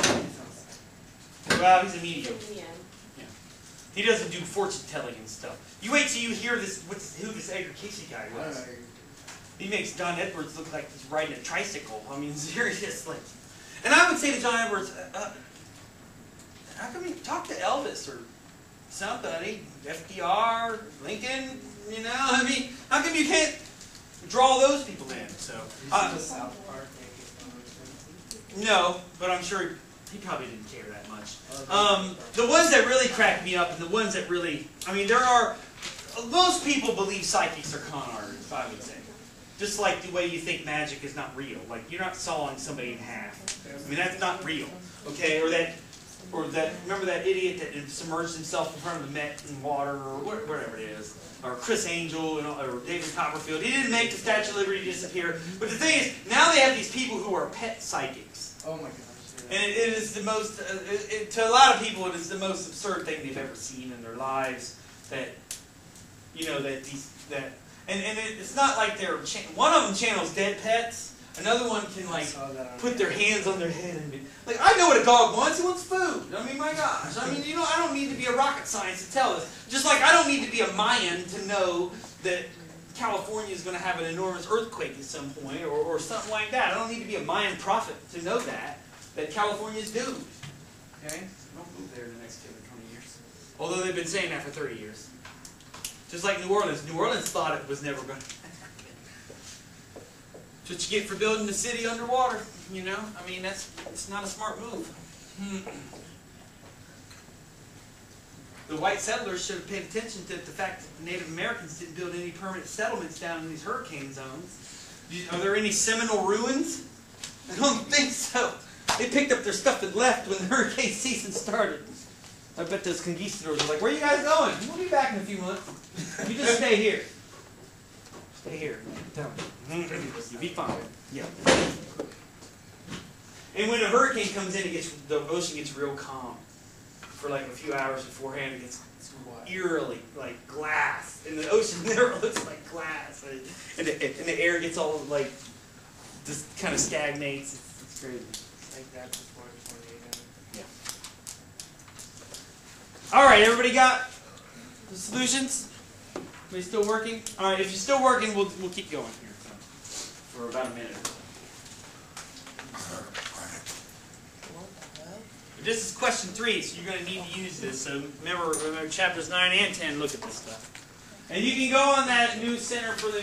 Well, he's a medium. Yeah. He doesn't do fortune telling and stuff. You wait till you hear this. Who this Edgar Casey guy was? He makes John Edwards look like he's riding a tricycle. I mean, seriously. And I would say to John Edwards, how come you talk to Elvis or somebody, FDR, Lincoln? You know, I mean, how come you can't draw those people in? So, no, but I'm sure he probably didn't care that much. The ones that really crack me up, and the ones that really, I mean, most people believe psychics are con artists, I would say. Just like the way you think magic is not real. Like, you're not sawing somebody in half. I mean, that's not real. Okay? Or that, remember that idiot that submerged himself in front of the Met in water, or whatever it is. Or Chris Angel, or David Copperfield. He didn't make the Statue of Liberty disappear. But the thing is, now they have these people who are pet psychics. Oh my gosh. And it is the most, to a lot of people, it is the most absurd thing they've ever seen in their lives. That, you know, and it's not like they're, one of them channels dead pets. Another one can, like, put their hands on their head and be, like, I know what a dog wants. It wants food. I mean, my gosh. I mean, you know, I don't need to be a rocket science to tell this. Just like I don't need to be a Mayan to know that California is going to have an enormous earthquake at some point, or something like that. I don't need to be a Mayan prophet to know that California is doomed. Okay? Don't move there in the next 10 or 20 years. Although they've been saying that for 30 years. Just like New Orleans. New Orleans thought it was never going to happen. That's what you get for building the city underwater, you know? I mean, it's not a smart move. The white settlers should have paid attention to the fact that the Native Americans didn't build any permanent settlements down in these hurricane zones. Are there any Seminole ruins? I don't think so. They picked up their stuff and left when the hurricane season started. I bet those conquistadors were like, where are you guys going? We'll be back in a few months. You just stay here. Stay here. You'll be fine. Yeah. And when a hurricane comes in, the ocean gets real calm. For like a few hours beforehand, it gets eerily like glass. And the ocean never looks like glass. And the air gets all like, just kind of stagnates. It's crazy. Like that before 28. Yeah. Alright, everybody got the solutions? Are you still working? Alright, if you're still working, we'll keep going here for about a minute. This is question 3, so you're going to need to use this. So remember chapters 9 and 10, look at this stuff. And you can go on that new Center for the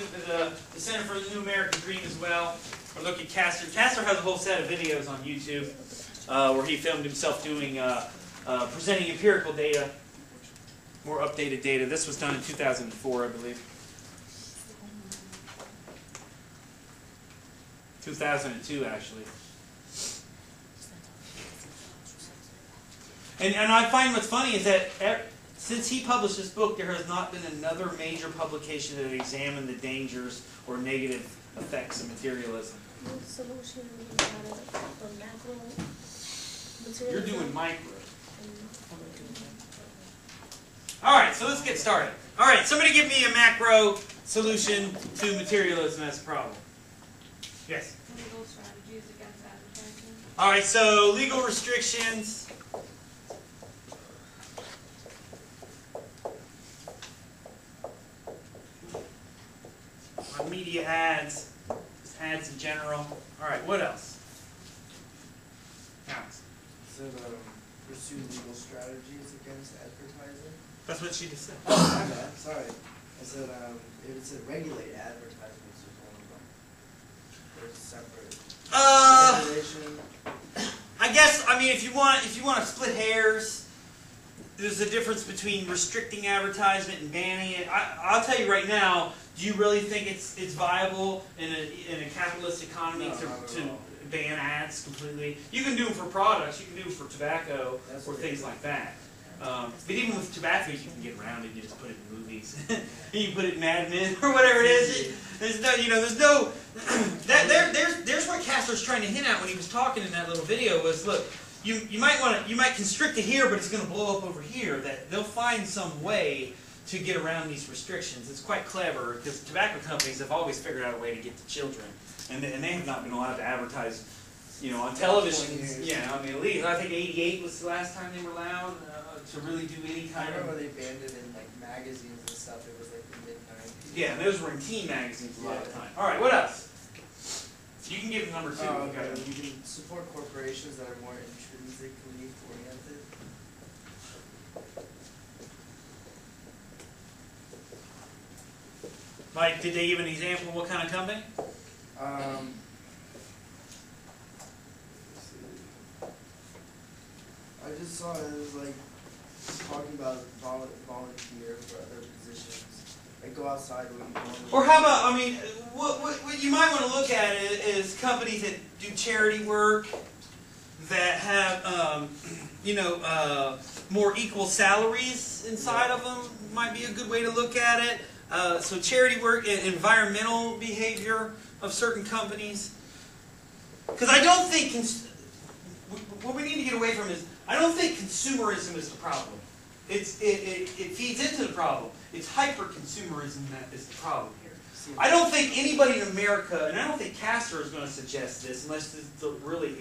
Center for the New American Dream as well, or look at Castor. Castor has a whole set of videos on YouTube where he filmed himself doing presenting empirical data, more updated data. This was done in 2004, I believe. 2002, actually. And I find what's funny is that since he published this book, there has not been another major publication that examined the dangers or negative effects of materialism. What solution for macro materialism? You're doing micro. Alright, so let's get started. Alright, somebody give me a macro solution to materialism as a problem. Yes? Legal strategies against advertising. Alright, so legal restrictions. On media ads. Just ads in general. Alright, what else? Alex. So pursue legal strategies against advertising. That's what she just said. Oh, my bad. Sorry. I said if it said regulate advertisements is one of them. There's separate regulation. I guess, I mean, if you want to split hairs, there's a difference between restricting advertisement and banning it. I'll tell you right now, do you really think it's viable in a capitalist economy to ban ads completely? You can do them for products, you can do them for tobacco or things like that. But even with tobacco, you can get around it. You just put it in movies. You put it in Mad Men or whatever it is. There's no, there's no. There's what Castor's trying to hint at when he was talking in that little video was, look, you might constrict it here, but it's going to blow up over here. That they'll find some way to get around these restrictions. It's quite clever because tobacco companies have always figured out a way to get to children, and they have not been allowed to advertise, on television. Yeah, I mean, at least I think '88 was the last time they were allowed to really do any kind of. I remember they banned it in like magazines and stuff. It was like the mid-90s. Yeah, and those were in teen magazines a lot of the time. All right, what else? You can give number 2. Okay. You can support corporations that are more intrinsically oriented. Like, did they give an example of what kind of company? Let's see. I just saw it was like talking about volunteer for other positions. Like go outside when you want to. Or how about, I mean, what you might want to look at is companies that do charity work, that have, more equal salaries inside of them might be a good way to look at it. So charity work, environmental behavior of certain companies. Because I don't think, what we need to get away from is, I don't think consumerism is the problem. It feeds into the problem. It's hyper-consumerism that is the problem here. I don't think anybody in America, and I don't think Castor is going to suggest this, unless it's a really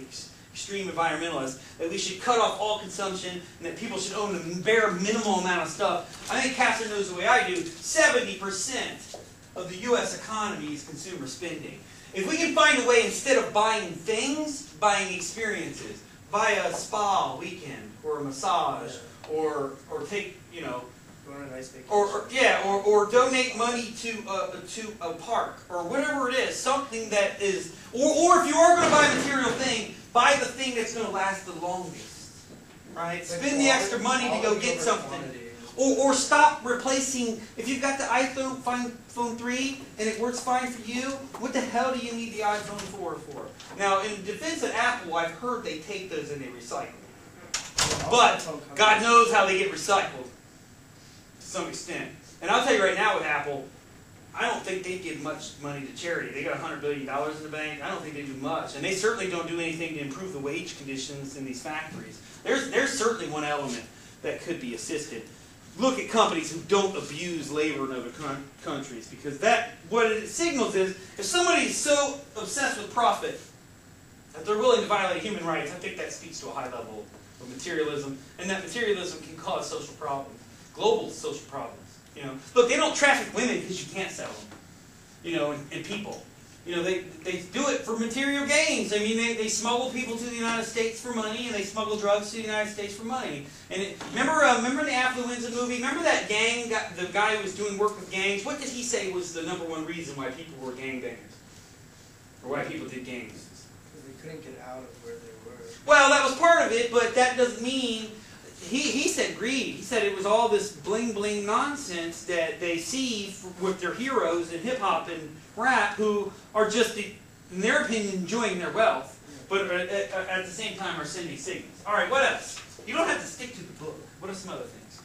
extreme environmentalist, that we should cut off all consumption and that people should own a bare minimal amount of stuff. I think Castor knows the way I do. 70% of the U.S. economy is consumer spending. If we can find a way, instead of buying things, buying experiences, buy a spa weekend or a massage, or take, go on a nice vacation. or donate money to a park or whatever it is, something that is, or if you are going to buy a material thing, buy the thing that's going to last the longest, right? Spend the extra money to go get something, or stop replacing. If you've got the iPhone 3 and it works fine for you, what the hell do you need the iPhone 4 for? Now, in defense of Apple, I've heard they take those and they recycle. But God knows how they get recycled to some extent. And I'll tell you right now with Apple, I don't think they give much money to charity. They got $100 billion in the bank. I don't think they do much. And they certainly don't do anything to improve the wage conditions in these factories. There's certainly one element that could be assisted. Look at companies who don't abuse labor in other countries, because what it signals is, if somebody is so obsessed with profit that they're willing to violate human rights, I think that speaks to a high level of materialism, and that materialism can cause social problems, global social problems. Look, they don't traffic women because you can't sell them, and people. They do it for material gains. I mean, they smuggle people to the United States for money, and they smuggle drugs to the United States for money. And remember the Affluenza movie? Remember that gang, the guy who was doing work with gangs? What did he say was the #1 reason why people were gangbangers? Or why people did gangs? Because they couldn't get out of where they were. Well, that was part of it, but that doesn't mean... He said greed. He said it was all this bling-bling nonsense that they see with their heroes in hip-hop and rap, who are just, in their opinion, enjoying their wealth, but at the same time are sending signals. All right, what else? You don't have to stick to the book. What are some other things?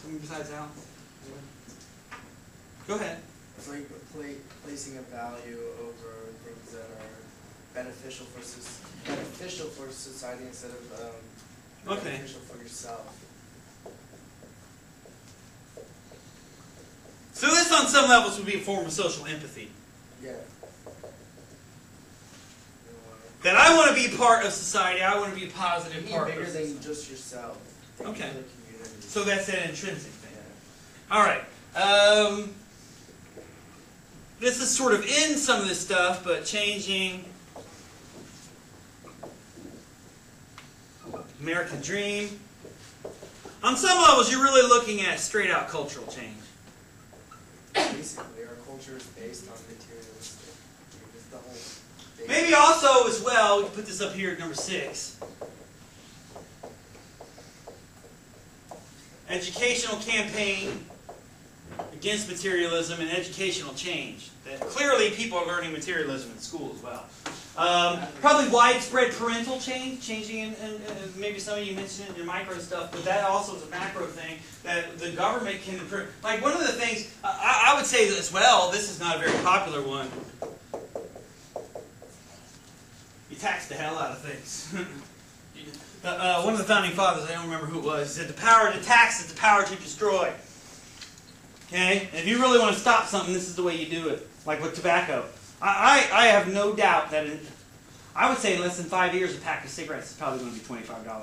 Something besides Al? Go ahead. It's like placing a value over things that are beneficial for society instead of beneficial for yourself. So this, on some levels, would be a form of social empathy. Yeah. That I want to be part of society. I want to be a positive part of bigger society. than just yourself. Okay. The So that's an intrinsic thing. Yeah. All right. This is sort of in some of this stuff, but changing. American Dream. On some levels, you're really looking at straight-out cultural change. Basically, our culture is based on materialistic. the whole thing. Maybe also as well, we can put this up here at number 6. Educational campaign against materialism and educational change. That clearly people are learning materialism in school as well. Probably widespread parental change, changing, and maybe some of you mentioned it in your micro stuff, but that also is a macro thing that the government can improve. Like one of the things, I would say as well, this is not a very popular one, you tax the hell out of things. One of the founding fathers, I don't remember who it was, said the power to tax is the power to destroy. Okay? And if you really want to stop something, this is the way you do it. Like with tobacco. I have no doubt that I would say in less than 5 years, a pack of cigarettes is probably going to be $25,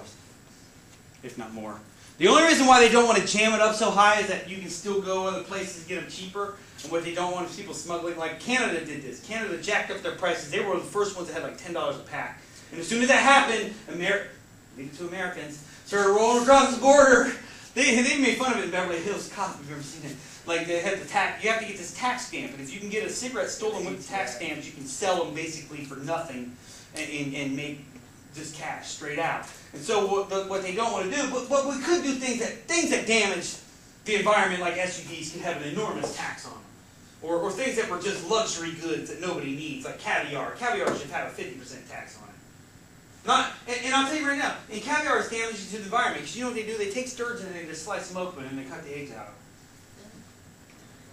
if not more. The only reason why they don't want to jam it up so high is that you can still go other places and get them cheaper. And what they don't want is people smuggling. Like Canada did this. Canada jacked up their prices. They were the first ones that had like $10 a pack. And as soon as that happened, leave it to Americans, started rolling across the border. They made fun of it in Beverly Hills Cop, if you've ever seen it. Like they had the tax, you have to get this tax stamp, and if you can get a cigarette stolen with the tax stamps, you can sell them basically for nothing and make just cash straight out. And so what they don't want to do, but we could do things that damage the environment, like SUVs, can have an enormous tax on them. Or things that were just luxury goods that nobody needs, like caviar. Caviar should have a 50% tax on it. And I'll tell you right now, and caviar is damaging to the environment, because you know what they do? They take sturgeon and they just slice them open and they cut the eggs out of them.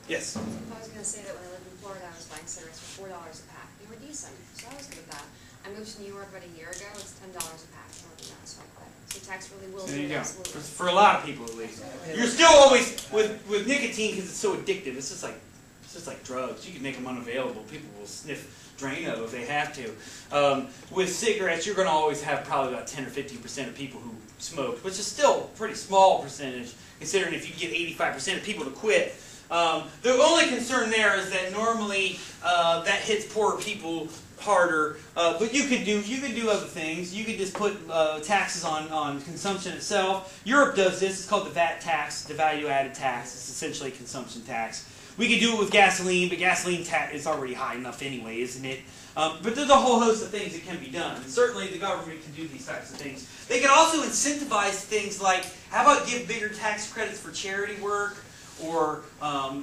Yes? I was going to say that when I lived in Florida, I was buying cigarettes for $4 a pack. They were decent, so I was good with that. I moved to New York about a year ago. It's $10 a pack. I don't do that, so I quit. So tax really will There you do go. it, absolutely. For a lot of people, at least. You're still always with nicotine because it's so addictive. It's just like drugs. You can make them unavailable. People will sniff Drano if they have to. With cigarettes, you're going to always have probably about 10 or 15% of people who smoke, which is still a pretty small percentage, considering if you get 85% of people to quit. The only concern there is that normally that hits poorer people harder, but you could do other things. You could just put taxes on consumption itself. Europe does this. It's called the VAT tax, the value-added tax. It's essentially a consumption tax. We could do it with gasoline, but gasoline tax is already high enough anyway, isn't it? But there's a whole host of things that can be done, and certainly the government can do these types of things. They can also incentivize things like, how about give bigger tax credits for charity work? Or,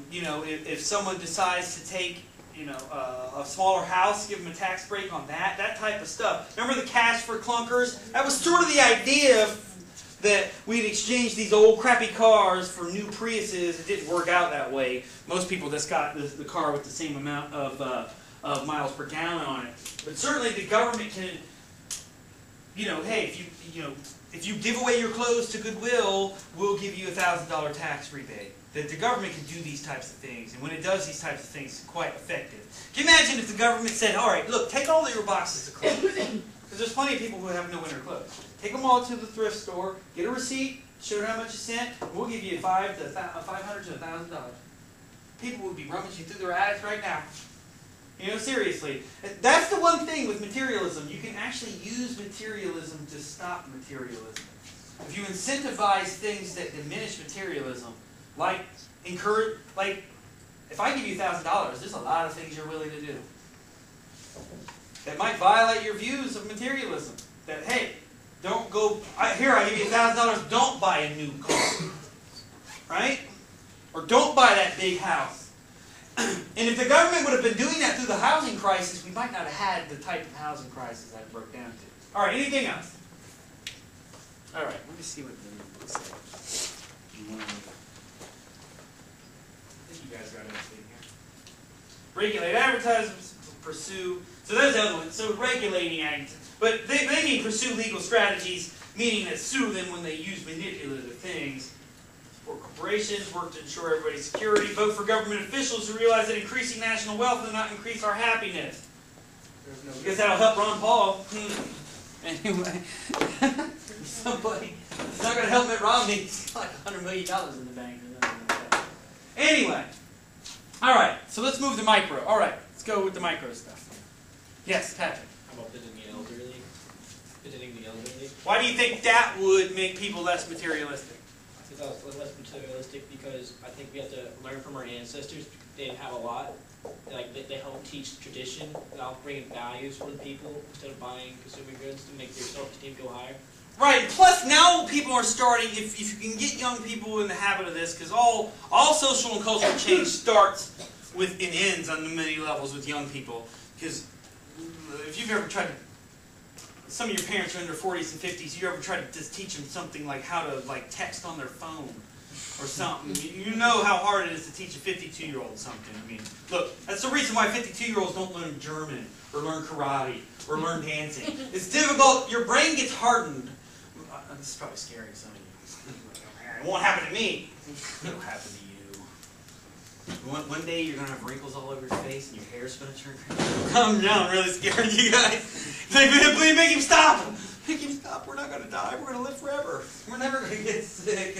you know, if someone decides to take, you know, a smaller house, give them a tax break on that type of stuff. Remember the cash for clunkers? That was sort of the idea that we'd exchange these old crappy cars for new Priuses. It didn't work out that way. Most people just got the car with the same amount of miles per gallon on it. But certainly the government can, you know, hey, if you give away your clothes to Goodwill, we'll give you a $1,000 tax rebate. That the government can do these types of things, and when it does these types of things, it's quite effective. Can you imagine if the government said, all right, look, take all of your boxes of clothes, because there's plenty of people who have no winter clothes. Take them all to the thrift store, get a receipt, show them how much you sent, and we'll give you $500 to $1,000. People would be rummaging through their attics right now. You know, seriously. That's the one thing with materialism. You can actually use materialism to stop materialism. If you incentivize things that diminish materialism, like if I give you $1,000, there's a lot of things you're willing to do that might violate your views of materialism. That, hey, don't go, here I give you $1,000, don't buy a new car. Right? Or don't buy that big house. And if the government would have been doing that through the housing crisis, we might not have had the type of housing crisis that it broke down to. All right, anything else? All right, let me see what the books say. You guys got everything here. Regulate advertisements, pursue. So there's the other one. So regulating actions. But they mean pursue legal strategies, meaning that sue them when they use manipulative things. For corporations, work to ensure everybody's security. Vote for government officials who realize that increasing national wealth will not increase our happiness. I guess that'll help Ron Paul. Anyway, somebody. It's not going to help Mitt Romney. He's got like $100 million in the bank. Anyway, all right. So let's move to micro. All right, let's go with the micro stuff. Yes, Patrick. How about visiting the elderly? Visiting the elderly. Why do you think that would make people less materialistic? because I was less materialistic, because I think we have to learn from our ancestors. They have a lot. They help teach tradition, and help bring in values for the people instead of buying consumer goods to make their self-esteem go higher. Right. Plus, now people are starting. If you can get young people in the habit of this, because all social and cultural change starts with and ends on the many levels with young people. Because if you've ever tried to, some of your parents are in their 40s and 50s. You ever tried to just teach them something like how to text on their phone or something? You know how hard it is to teach a 52-year-old something. I mean, look, that's the reason why 52-year-olds don't learn German or learn karate or learn dancing. It's difficult. Your brain gets hardened. This is probably scaring some of you. It won't happen to me. It'll happen to you. One day you're going to have wrinkles all over your face and your hair's going to turn gray. Calm down, I'm really scaring you guys. It's like, please make him stop. Make him stop. We're not going to die. We're going to live forever. We're never going to get sick.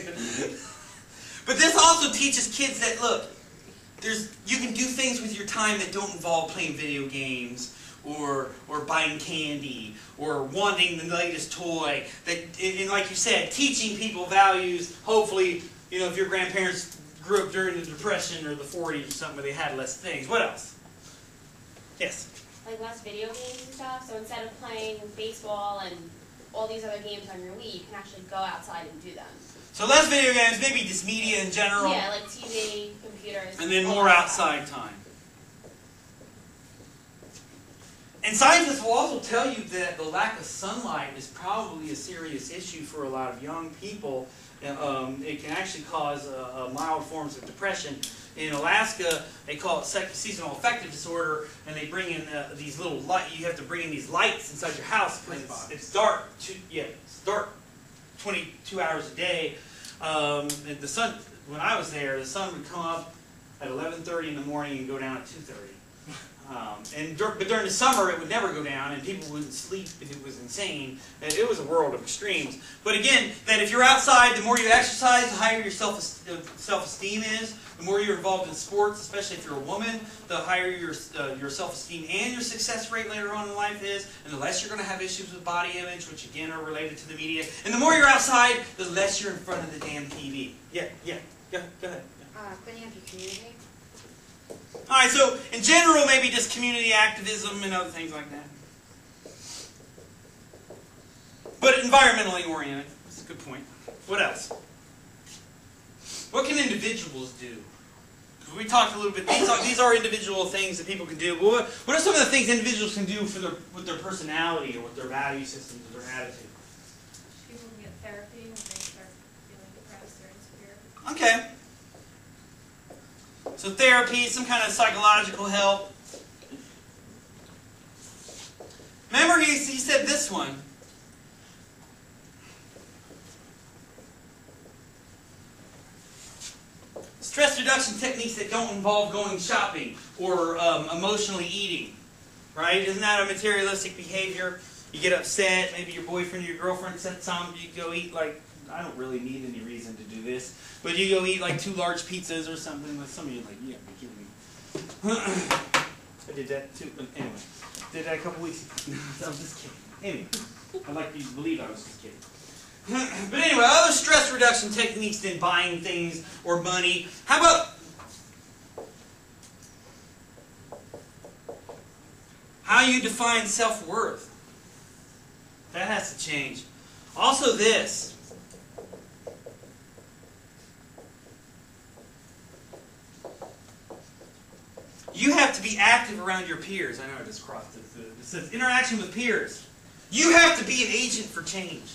But this also teaches kids that, look, you can do things with your time that don't involve playing video games or buying candy or wanting the latest toy. And like you said, teaching people values. Hopefully, if your grandparents grew up during the Depression or the 40s or something where they had less things. What else? Yes? Like less video games and stuff. So instead of playing baseball and all these other games on your Wii, you can actually go outside and do them. So less video games, maybe just media in general. Yeah, like TV, computers. And then more outside time. And scientists will also tell you that the lack of sunlight is probably a serious issue for a lot of young people. It can actually cause mild forms of depression. In Alaska, they call it seasonal affective disorder, and they bring in these little lights. You have to bring in these lights inside your house because it's dark. It's dark 22 hours a day. And the sun, when I was there, the sun would come up at 11:30 in the morning and go down at 2:30. But during the summer, it would never go down, and people wouldn't sleep, and it was insane. It was a world of extremes. But again, that if you're outside, the more you exercise, the higher your self-esteem is. The more you're involved in sports, especially if you're a woman, the higher your self-esteem and your success rate later on in life is, and the less you're going to have issues with body image, which again are related to the media. And the more you're outside, the less you're in front of the damn TV. Yeah, go ahead. Cleaning up your community. Alright, so in general, maybe just community activism and other things like that. But environmentally oriented. That's a good point. What else? What can individuals do? Because we talked a little bit, these are individual things that people can do. But what are some of the things individuals can do with their personality or with their value systems or their attitude? People can get therapy when they start feeling depressed or insecure. Okay. So therapy, some kind of psychological help. Remember he said this one. Stress reduction techniques that don't involve going shopping or emotionally eating. Right? Isn't that a materialistic behavior? You get upset, maybe your boyfriend or your girlfriend said something, you go eat I don't really need any reason to do this, but you go eat 2 large pizzas or something. With some of you yeah, you're kidding me. I did that too, but anyway. Did that a couple weeks ago. I'm just kidding. Anyway, I'd like you to believe I was just kidding. But anyway, other stress reduction techniques than buying things or money. How about how you define self-worth? That has to change. Also this. You have to be active around your peers. I know I just crossed it. It says interaction with peers. You have to be an agent for change.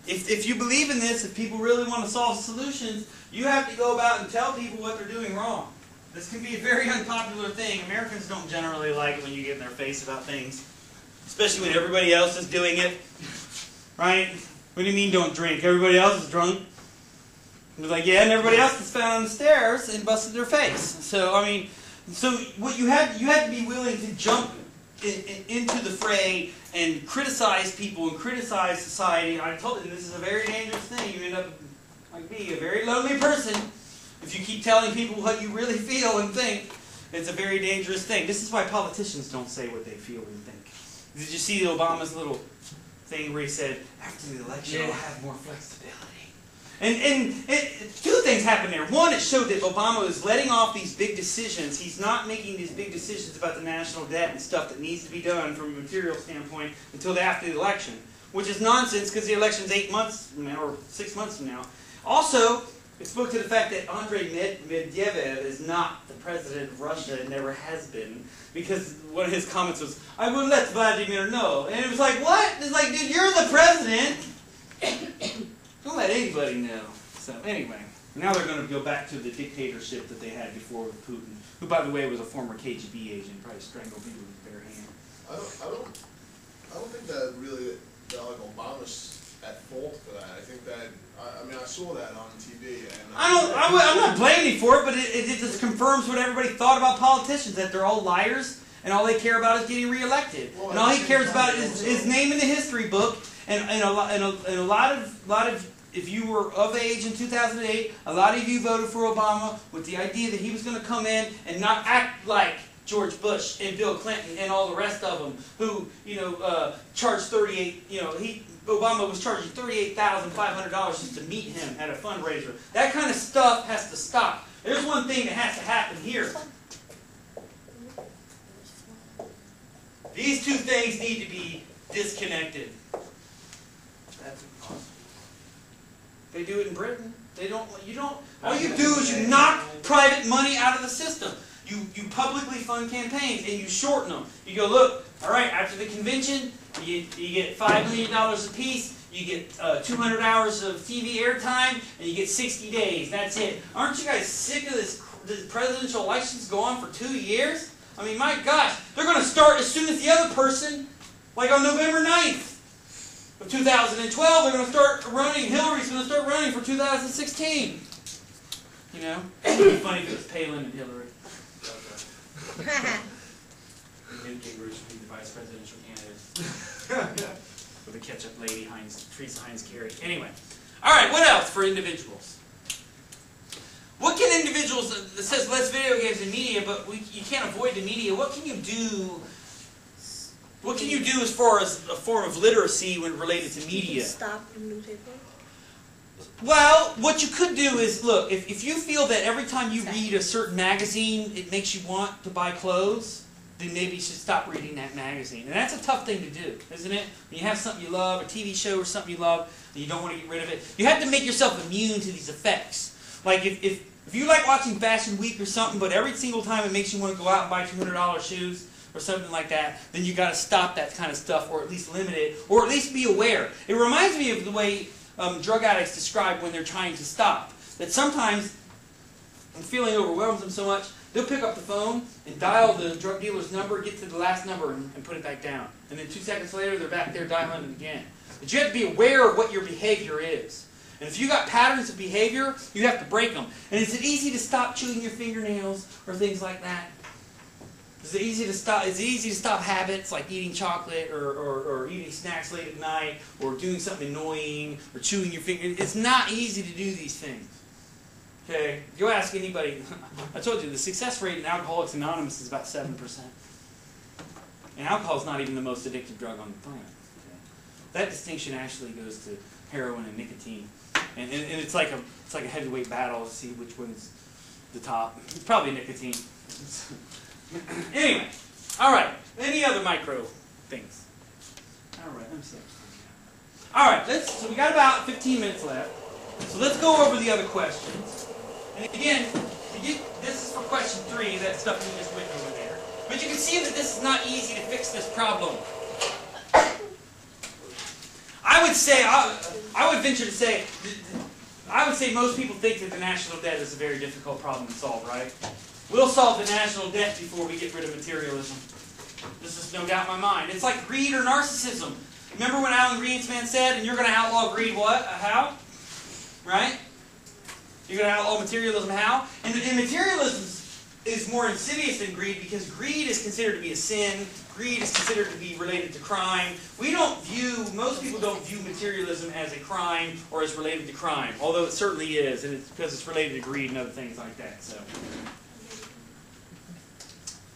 If you believe in this, if people really want to solve solutions, you have to go about and tell people what they're doing wrong. This can be a very unpopular thing. Americans don't generally like it when you get in their face about things, especially when everybody else is doing it. Right? What do you mean don't drink? Everybody else is drunk. It's like, yeah, and everybody else is found on the stairs and busted their face. So, I mean, what you had to be willing to jump into the fray and criticize people and criticize society. I told you, this is a very dangerous thing. You end up, like me, a very lonely person. If you keep telling people what you really feel and think, it's a very dangerous thing. This is why politicians don't say what they feel and think. Did you see Obama's little thing where he said, after the election, I'll have more flexibility? And two things happened there. One, it showed that Obama is letting off these big decisions. He's not making these big decisions about the national debt and stuff that needs to be done from a material standpoint until after the election, which is nonsense because the election's 8 months from now or 6 months from now. Also, it spoke to the fact that Andrei Medvedev is not the president of Russia and never has been, because one of his comments was, "I will let Vladimir know." And it was like, what? It's like, dude, you're the president. Don't let anybody know. So anyway, now they're going to go back to the dictatorship that they had before with Putin, who, by the way, was a former KGB agent, probably strangled people with his bare hand. I don't think that really that like Obama's at fault for that. I think that I mean I saw that on TV and I'm not blaming him for it, but it just confirms what everybody thought about politicians, that they're all liars and all they care about is getting reelected, and all he cares about is his name in the history book. And a lot of if you were of age in 2008, a lot of you voted for Obama with the idea that he was going to come in and not act like George Bush and Bill Clinton and all the rest of them who, charged Obama was charging $38,500 just to meet him at a fundraiser. That kind of stuff has to stop. There's one thing that has to happen here. These two things need to be disconnected. That's impossible. They do it in Britain. All you do is you knock private money out of the system. You publicly fund campaigns and you shorten them. You go, look, all right, after the convention, you get $5 million apiece, you get 200 hours of TV airtime, and you get 60 days. That's it. Aren't you guys sick of this presidential elections go on for 2 years? I mean, my gosh, they're going to start as soon as the other person, like on November 9th. Of 2012, they're going to start running. Hillary's going to start running for 2016. You know, it would be funny if it was Palin and Hillary. Newt Gingrich should be the vice presidential candidate with a ketchup lady, Teresa Heinz Kerry. Anyway, all right. What else for individuals? What can individuals? It says less video games and media, but you can't avoid the media. What can you do? What can you do as far as a form of literacy when related to media? Stop the newspaper? Well, what you could do is, look, if you feel that every time you read a certain magazine, it makes you want to buy clothes, then maybe you should stop reading that magazine. And that's a tough thing to do, isn't it? When you have something you love, a TV show or something you love, and you don't want to get rid of it, you have to make yourself immune to these effects. Like if you like watching Fashion Week or something, but every single time it makes you want to go out and buy $200 shoes, or something like that, then you got to stop that kind of stuff, or at least limit it, or at least be aware. It reminds me of the way drug addicts describe when they're trying to stop. That sometimes, when feeling overwhelms them so much, they'll pick up the phone and dial the drug dealer's number, get to the last number, and put it back down. And then 2 seconds later, they're back there dialing it again. But you have to be aware of what your behavior is. And if you got patterns of behavior, you have to break them. And is it easy to stop chewing your fingernails or things like that? Is it easy to stop habits like eating chocolate or eating snacks late at night or doing something annoying or chewing your finger? It's not easy to do these things. Okay? Go ask anybody. I told you the success rate in Alcoholics Anonymous is about 7%. And alcohol is not even the most addictive drug on the planet. Okay? That distinction actually goes to heroin and nicotine. And it's like a heavyweight battle to see which one's the top. It's probably nicotine. Anyway, all right. Any other micro things? All right. Let me see. All right. So we got about 15 minutes left. So let's go over the other questions. And again, this is for question 3. That stuff we just went over there. But you can see that this is not easy to fix this problem. I would venture to say, I would say most people think that the national debt is a very difficult problem to solve, right? We'll solve the national debt before we get rid of materialism. This is no doubt in my mind. It's like greed or narcissism. Remember when Alan Greenspan said, and you're going to outlaw greed what? How? Right? You're going to outlaw materialism how? And materialism is more insidious than greed because greed is considered to be a sin. Greed is considered to be related to crime. Most people don't view materialism as a crime or as related to crime, although it certainly is, and it's because it's related to greed and other things like that. So.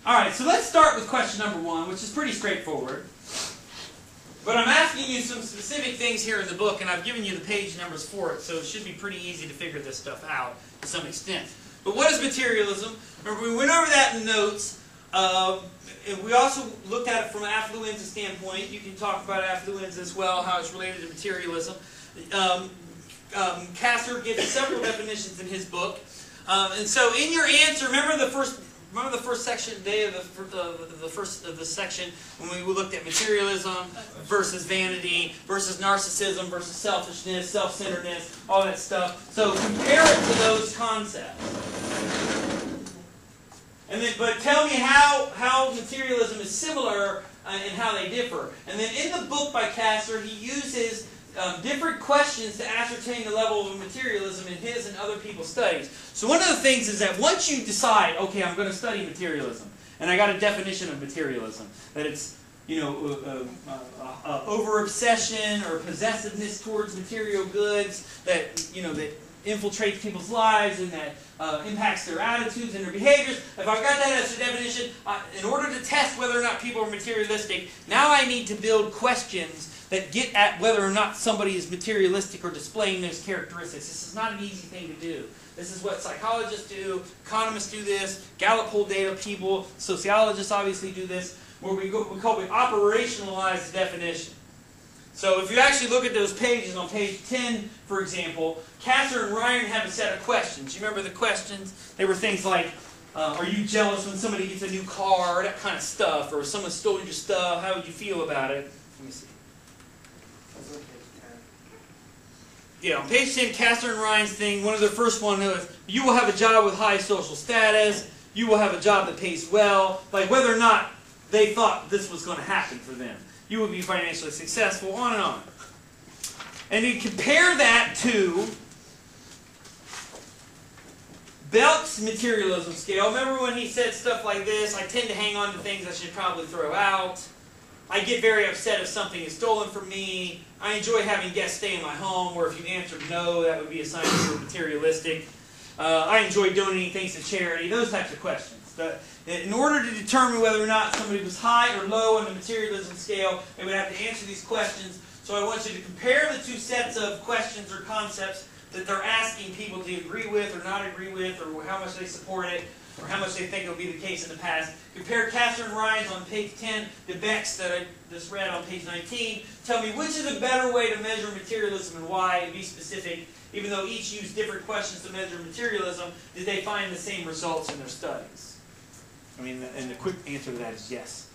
All right, so let's start with question number 1, which is pretty straightforward. But I'm asking you some specific things here in the book, and I've given you the page numbers for it, so it should be pretty easy to figure this stuff out to some extent. But what is materialism? Remember, we went over that in the notes. And we also looked at it from an affluenza standpoint. You can talk about affluenza as well, how it's related to materialism. Castor gives several definitions in his book. And so in your answer, remember the first section today of the section when we looked at materialism versus vanity versus narcissism versus selfishness, self-centeredness, all that stuff. So compare it to those concepts. And then, but tell me how materialism is similar and how they differ. And then in the book by Castor, he uses different questions to ascertain the level of materialism in his and other people's studies. So one of the things is that once you decide, okay, I'm going to study materialism, and I got a definition of materialism, that it's, you know, over-obsession or possessiveness towards material goods that, you know, that infiltrates people's lives and that impacts their attitudes and their behaviors. If I've got that as a definition, in order to test whether or not people are materialistic, now I need to build questions that get at whether or not somebody is materialistic or displaying those characteristics. This is not an easy thing to do. This is what psychologists do, economists do this, Gallup poll data people, sociologists obviously do this, where we operationalize the definition. So if you actually look at those pages, on page 10, for example, Castor and Ryan have a set of questions. You remember the questions? They were things like, are you jealous when somebody gets a new car, that kind of stuff, or if someone stole your stuff, how would you feel about it? Let me see. Yeah, on page 10, Castor and Ryan's thing, one of their first one was, you will have a job with high social status, you will have a job that pays well, like whether or not they thought this was going to happen for them. You will be financially successful, on and on. And you compare that to Belk's materialism scale. Remember when he said stuff like this, I tend to hang on to things I should probably throw out. I get very upset if something is stolen from me. I enjoy having guests stay in my home, where if you answered no, that would be a sign that you were materialistic. I enjoy donating things to charity, those types of questions. In order to determine whether or not somebody was high or low on the materialism scale, they would have to answer these questions. So I want you to compare the two sets of questions or concepts that they're asking people to agree with or not agree with, or how much they support it, or how much they think it will be the case in the past. Compare Castor and Ryan's on page 10 to Beck's that I just read on page 19. Tell me which is a better way to measure materialism and why, and be specific. Even though each used different questions to measure materialism, did they find the same results in their studies? I mean, and the quick answer to that is yes.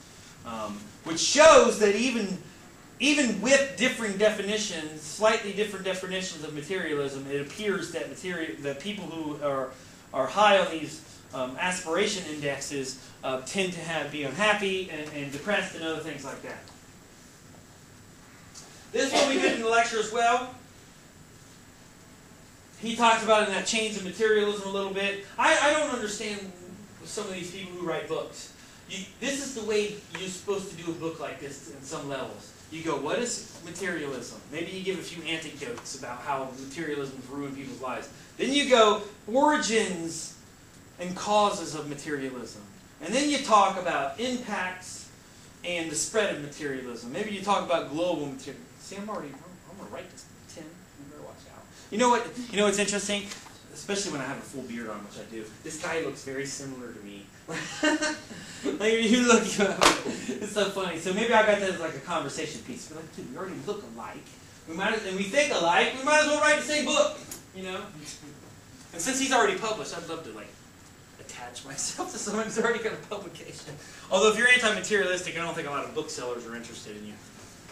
Which shows that even with differing definitions, slightly different definitions of materialism, it appears that that people who are high on these aspiration indexes tend to be unhappy and depressed and other things like that. This is what we did in the lecture as well. He talks about it in that Chains of Materialism a little bit. I don't understand some of these people who write books. This is the way you're supposed to do a book like this in some levels. You go, what is materialism? Maybe you give a few anecdotes about how materialism has ruined people's lives. Then you go, origins and causes of materialism. And then you talk about impacts and the spread of materialism. Maybe you talk about global materialism. See, I'm going to write this 10. You better watch out. You know what's interesting? Especially when I have a full beard on, which I do. This guy looks very similar to me. Like, you look, it's so funny. So maybe I got that as like a conversation piece. We're like, dude, we already look alike. And we think alike. We might as well write the same book, you know. And since he's already published, I'd love to like attach myself to someone who's already got a publication. Although if you're anti-materialistic, I don't think a lot of booksellers are interested in you.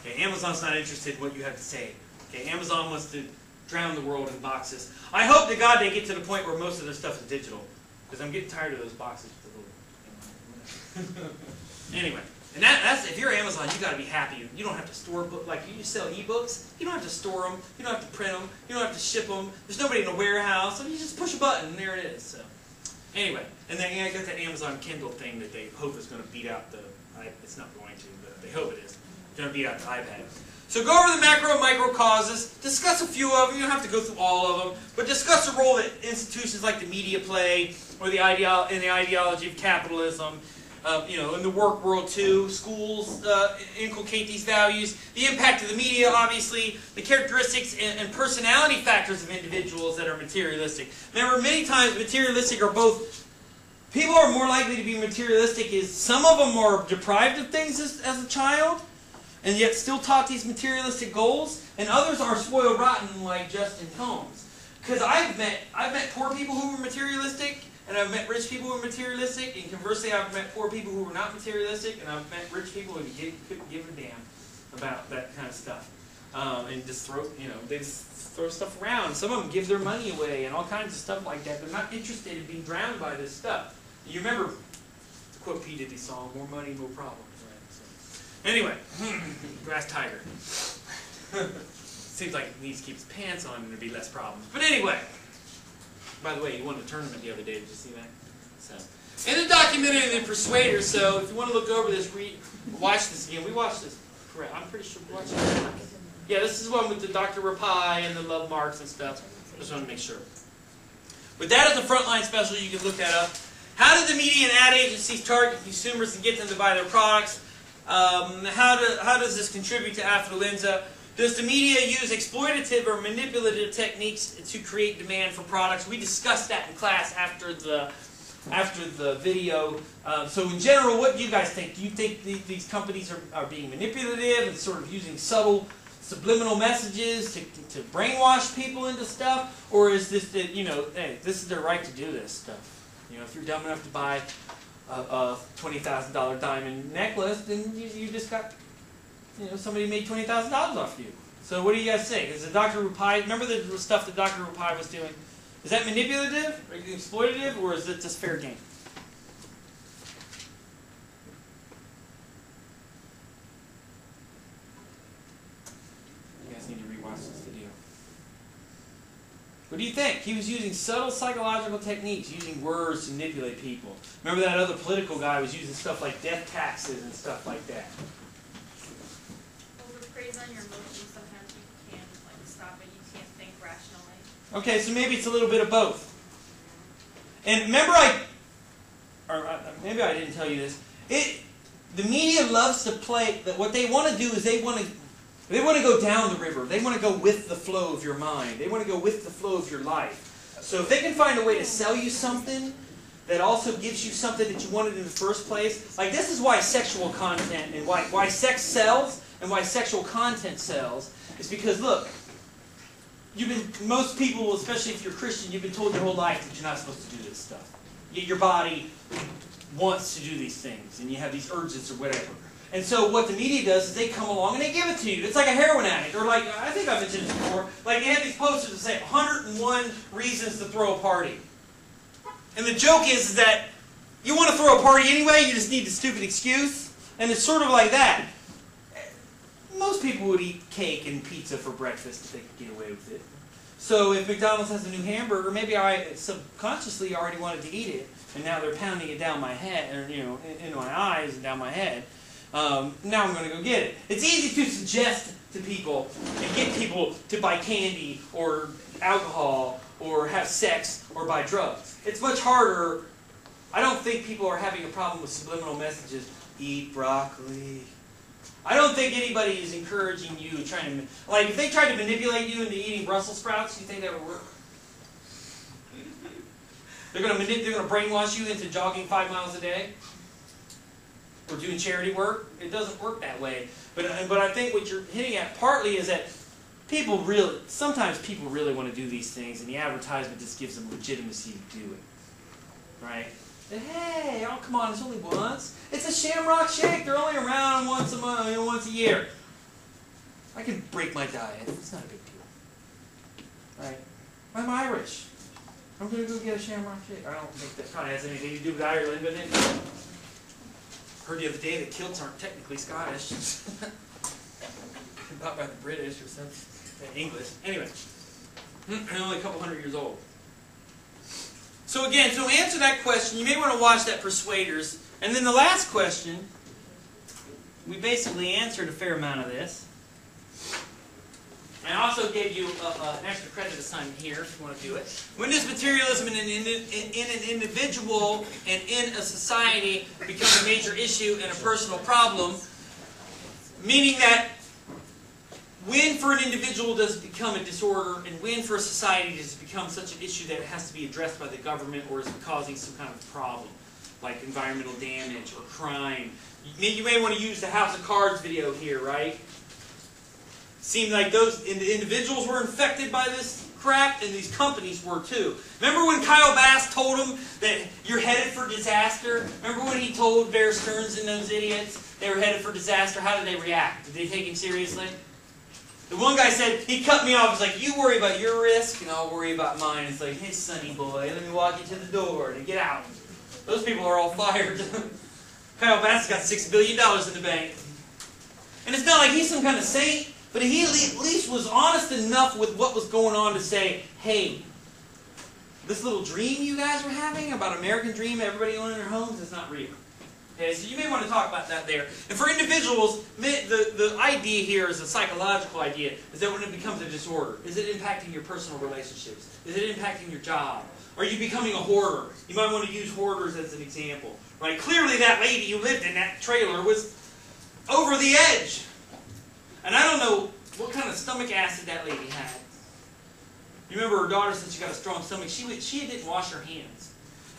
Okay, Amazon's not interested in what you have to say. Okay, Amazon wants to drown the world in boxes. I hope to God they get to the point where most of their stuff is digital, because I'm getting tired of those boxes with the little, Anyway, and that's if you're Amazon, you got to be happy. You don't have to store books like you sell ebooks. You don't have to store them. You don't have to print them. You don't have to ship them. There's nobody in a warehouse, so you just push a button and there it is. So anyway, and then I got that Amazon Kindle thing that they hope is going to beat out the. It's not going to, but they hope it is. It's going to beat out the iPad. So go over the macro and micro causes, discuss a few of them, you don't have to go through all of them, but discuss the role that institutions like the media play, or the ideology of capitalism, in the work world too. Schools inculcate these values. The impact of the media, obviously, the characteristics and personality factors of individuals that are materialistic. Remember, many times materialistic are both, people are more likely to be materialistic is some of them are deprived of things as a child, and yet still taught these materialistic goals, and others are spoiled rotten like Justin Combs. Because I've met poor people who were materialistic, and I've met rich people who were materialistic, and conversely I've met poor people who were not materialistic, and I've met rich people who couldn't give a damn about that kind of stuff. And just they just throw stuff around. Some of them give their money away and all kinds of stuff like that. They're not interested in being drowned by this stuff. You remember the quote P. Diddy song, more money, more problems. Right? So, anyway, Grass Tiger. Seems like he needs to keep his pants on and there'd be less problems. But anyway, by the way, he won a tournament the other day. Did you see that? So, in the documentary, The Persuader. So, if you want to look over this, watch this again. We watched this. Correct. I'm pretty sure we watched it. Yeah, this is one with the Dr. Rapai and the love marks and stuff. Just want to make sure. With that as a frontline special, you can look that up. How did the media and ad agencies target consumers and get them to buy their products? How does this contribute to affluenza? Does the media use exploitative or manipulative techniques to create demand for products? We discussed that in class after the video. So in general, what do you guys think? Do you think these companies are being manipulative and sort of using subtle, subliminal messages to brainwash people into stuff? Or is this that, hey, this is their right to do this stuff? If you're dumb enough to buy a $20,000 diamond necklace, then you just got, somebody made $20,000 off you. So what do you guys think? Is it Dr. Rapai, remember the stuff that Dr. Rapai was doing? Is that manipulative, or exploitative, or is it just fair game? You guys need to rewatch this video. What do you think? He was using subtle psychological techniques, using words to manipulate people. Remember that other political guy was using stuff like death taxes and stuff like that. Overpraise on your emotions, sometimes you can't stop it, you can't think rationally. Okay, so maybe it's a little bit of both. And remember maybe I didn't tell you this. The media loves to play, what they want to do is they want to go down the river. They want to go with the flow of your mind. They want to go with the flow of your life. So if they can find a way to sell you something that also gives you something that you wanted in the first place, like this is why sexual content and why sex sells and why sexual content sells, is because look, most people, especially if you're Christian, you've been told your whole life that you're not supposed to do this stuff. Yet your body wants to do these things, and you have these urges or whatever. And so what the media does is they come along and they give it to you. It's like a heroin addict, or like, I think I mentioned this before, like they have these posters that say 101 reasons to throw a party. And the joke is that you want to throw a party anyway, you just need a stupid excuse. And it's sort of like that. Most people would eat cake and pizza for breakfast if they could get away with it. So if McDonald's has a new hamburger, maybe I subconsciously already wanted to eat it, and now they're pounding it down my head, or into my eyes and down my head. Now I'm going to go get it. It's easy to suggest to people and get people to buy candy or alcohol or have sex or buy drugs. It's much harder. I don't think people are having a problem with subliminal messages. Eat broccoli. I don't think anybody is encouraging you, trying to, like, if they tried to manipulate you into eating Brussels sprouts, you think that would work? They're going to brainwash you into jogging 5 miles a day? Or doing charity work? It doesn't work that way. But I think what you're hitting at partly is that sometimes people really want to do these things, and the advertisement just gives them legitimacy to do it. Right? Hey, oh come on, it's only once. It's a Shamrock Shake. They're only around once a month, once a year. I can break my diet. It's not a big deal. Right? I'm Irish. I'm going to go get a Shamrock Shake. I don't think that probably has anything to do with Ireland, but then heard the other day that kilts aren't technically Scottish. Bought by the British or something. English. Anyway. They're only a couple hundred years old. So again, to answer that question, you may want to watch that Persuaders. And then the last question, we basically answered a fair amount of this. I also gave you an extra credit assignment here if you want to do it. When does materialism in an individual and in a society become a major issue and a personal problem? Meaning that when for an individual does it become a disorder, and when for a society does it become such an issue that it has to be addressed by the government or is causing some kind of problem, like environmental damage or crime. You may want to use the House of Cards video here, right? Seemed like those individuals were infected by this crap, and these companies were too. Remember when Kyle Bass told them that you're headed for disaster? Remember when he told Bear Stearns and those idiots they were headed for disaster? How did they react? Did they take him seriously? The one guy said, he cut me off, he's like, you worry about your risk and I'll worry about mine. It's like, hey sonny boy, let me walk you to the door to get out. Those people are all fired. Kyle Bass has got $6 billion in the bank. And it's not like he's some kind of saint, but he at least was honest enough with what was going on to say, hey, this little dream you guys were having about American dream, everybody owning their homes, is not real. Okay, so you may want to talk about that there. And for individuals, the idea here is a psychological idea, is that when it becomes a disorder, is it impacting your personal relationships? Is it impacting your job? Are you becoming a hoarder? You might want to use hoarders as an example. Right? Clearly that lady who lived in that trailer was over the edge. And I don't know what kind of stomach acid that lady had. You remember her daughter said she got a strong stomach. She didn't wash her hands.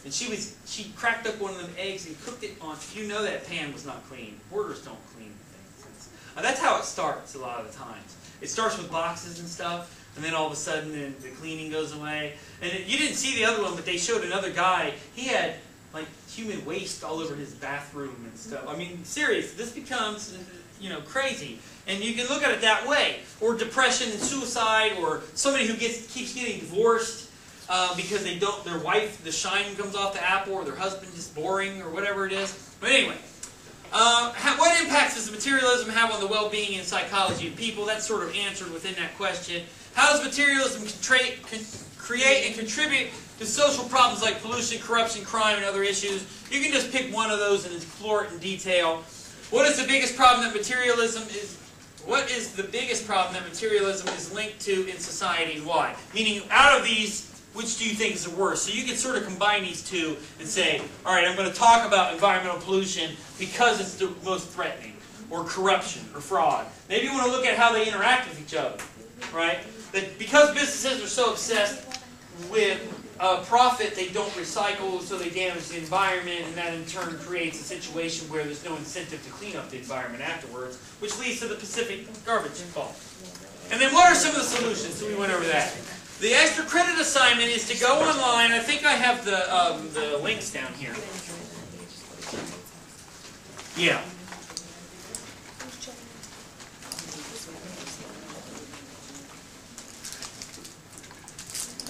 And she cracked up one of them eggs and cooked it on. You know that pan was not clean. Hoarders don't clean things. That's how it starts a lot of the times. It starts with boxes and stuff, and then all of a sudden the cleaning goes away. And you didn't see the other one, but they showed another guy. He had like human waste all over his bathroom and stuff. I mean, serious. This becomes, you know, crazy. And you can look at it that way. Or depression and suicide, or somebody who keeps getting divorced. Because their wife, the shine comes off the apple, or their husband is boring, or whatever it is. But anyway, what impacts does materialism have on the well-being and psychology of people? That's sort of answered within that question. How does materialism create and contribute to social problems like pollution, corruption, crime, and other issues? You can just pick one of those and explore it in detail. What is the biggest problem that materialism is? What is the biggest problem that materialism is linked to in society, and why? Meaning, out of these, which do you think is the worst? So you can sort of combine these two and say, all right, I'm going to talk about environmental pollution because it's the most threatening, or corruption, or fraud. Maybe you want to look at how they interact with each other, right? That because businesses are so obsessed with profit, they don't recycle, so they damage the environment, and that in turn creates a situation where there's no incentive to clean up the environment afterwards, which leads to the Pacific garbage fall. And then what are some of the solutions? So we went over that. The extra credit assignment is to go online. I think I have the links down here. Yeah.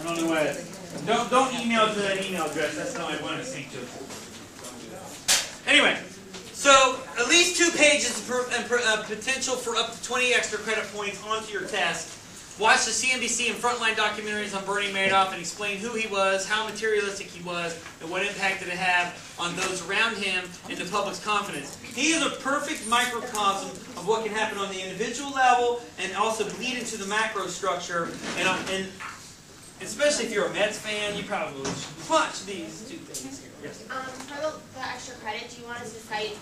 I don't know what. Don't email to that email address. That's not what I want to sync to. Anyway, so at least 2 pages of potential for up to 20 extra credit points onto your test. Watch the CNBC and Frontline documentaries on Bernie Madoff and explain who he was, how materialistic he was, and what impact did it have on those around him and the public's confidence. He is a perfect microcosm of what can happen on the individual level and also bleed into the macro structure. And especially if you're a Mets fan, you probably should watch these 2 things here. Yes? For the extra credit, do you want us to cite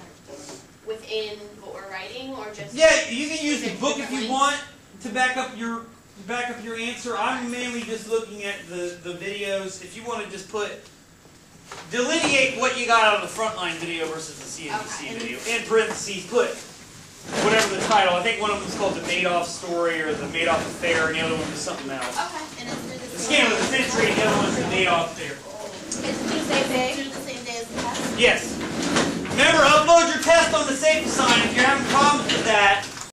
within what we're writing, or just... Yeah, you can use the book if you want to back up your answer. I'm mainly just looking at the videos. If you want to just delineate what you got out of the Frontline video versus the CNBC video. In parentheses, put whatever the title. I think one of them is called The Madoff Story or The Madoff Affair, and the other one is something else. Okay, and it's The Scam of the Century, and the other one is The Madoff Affair. It's due the same day? Due the same day as the test? Yes. Remember, upload your test on the safe sign. If you're having problems with that,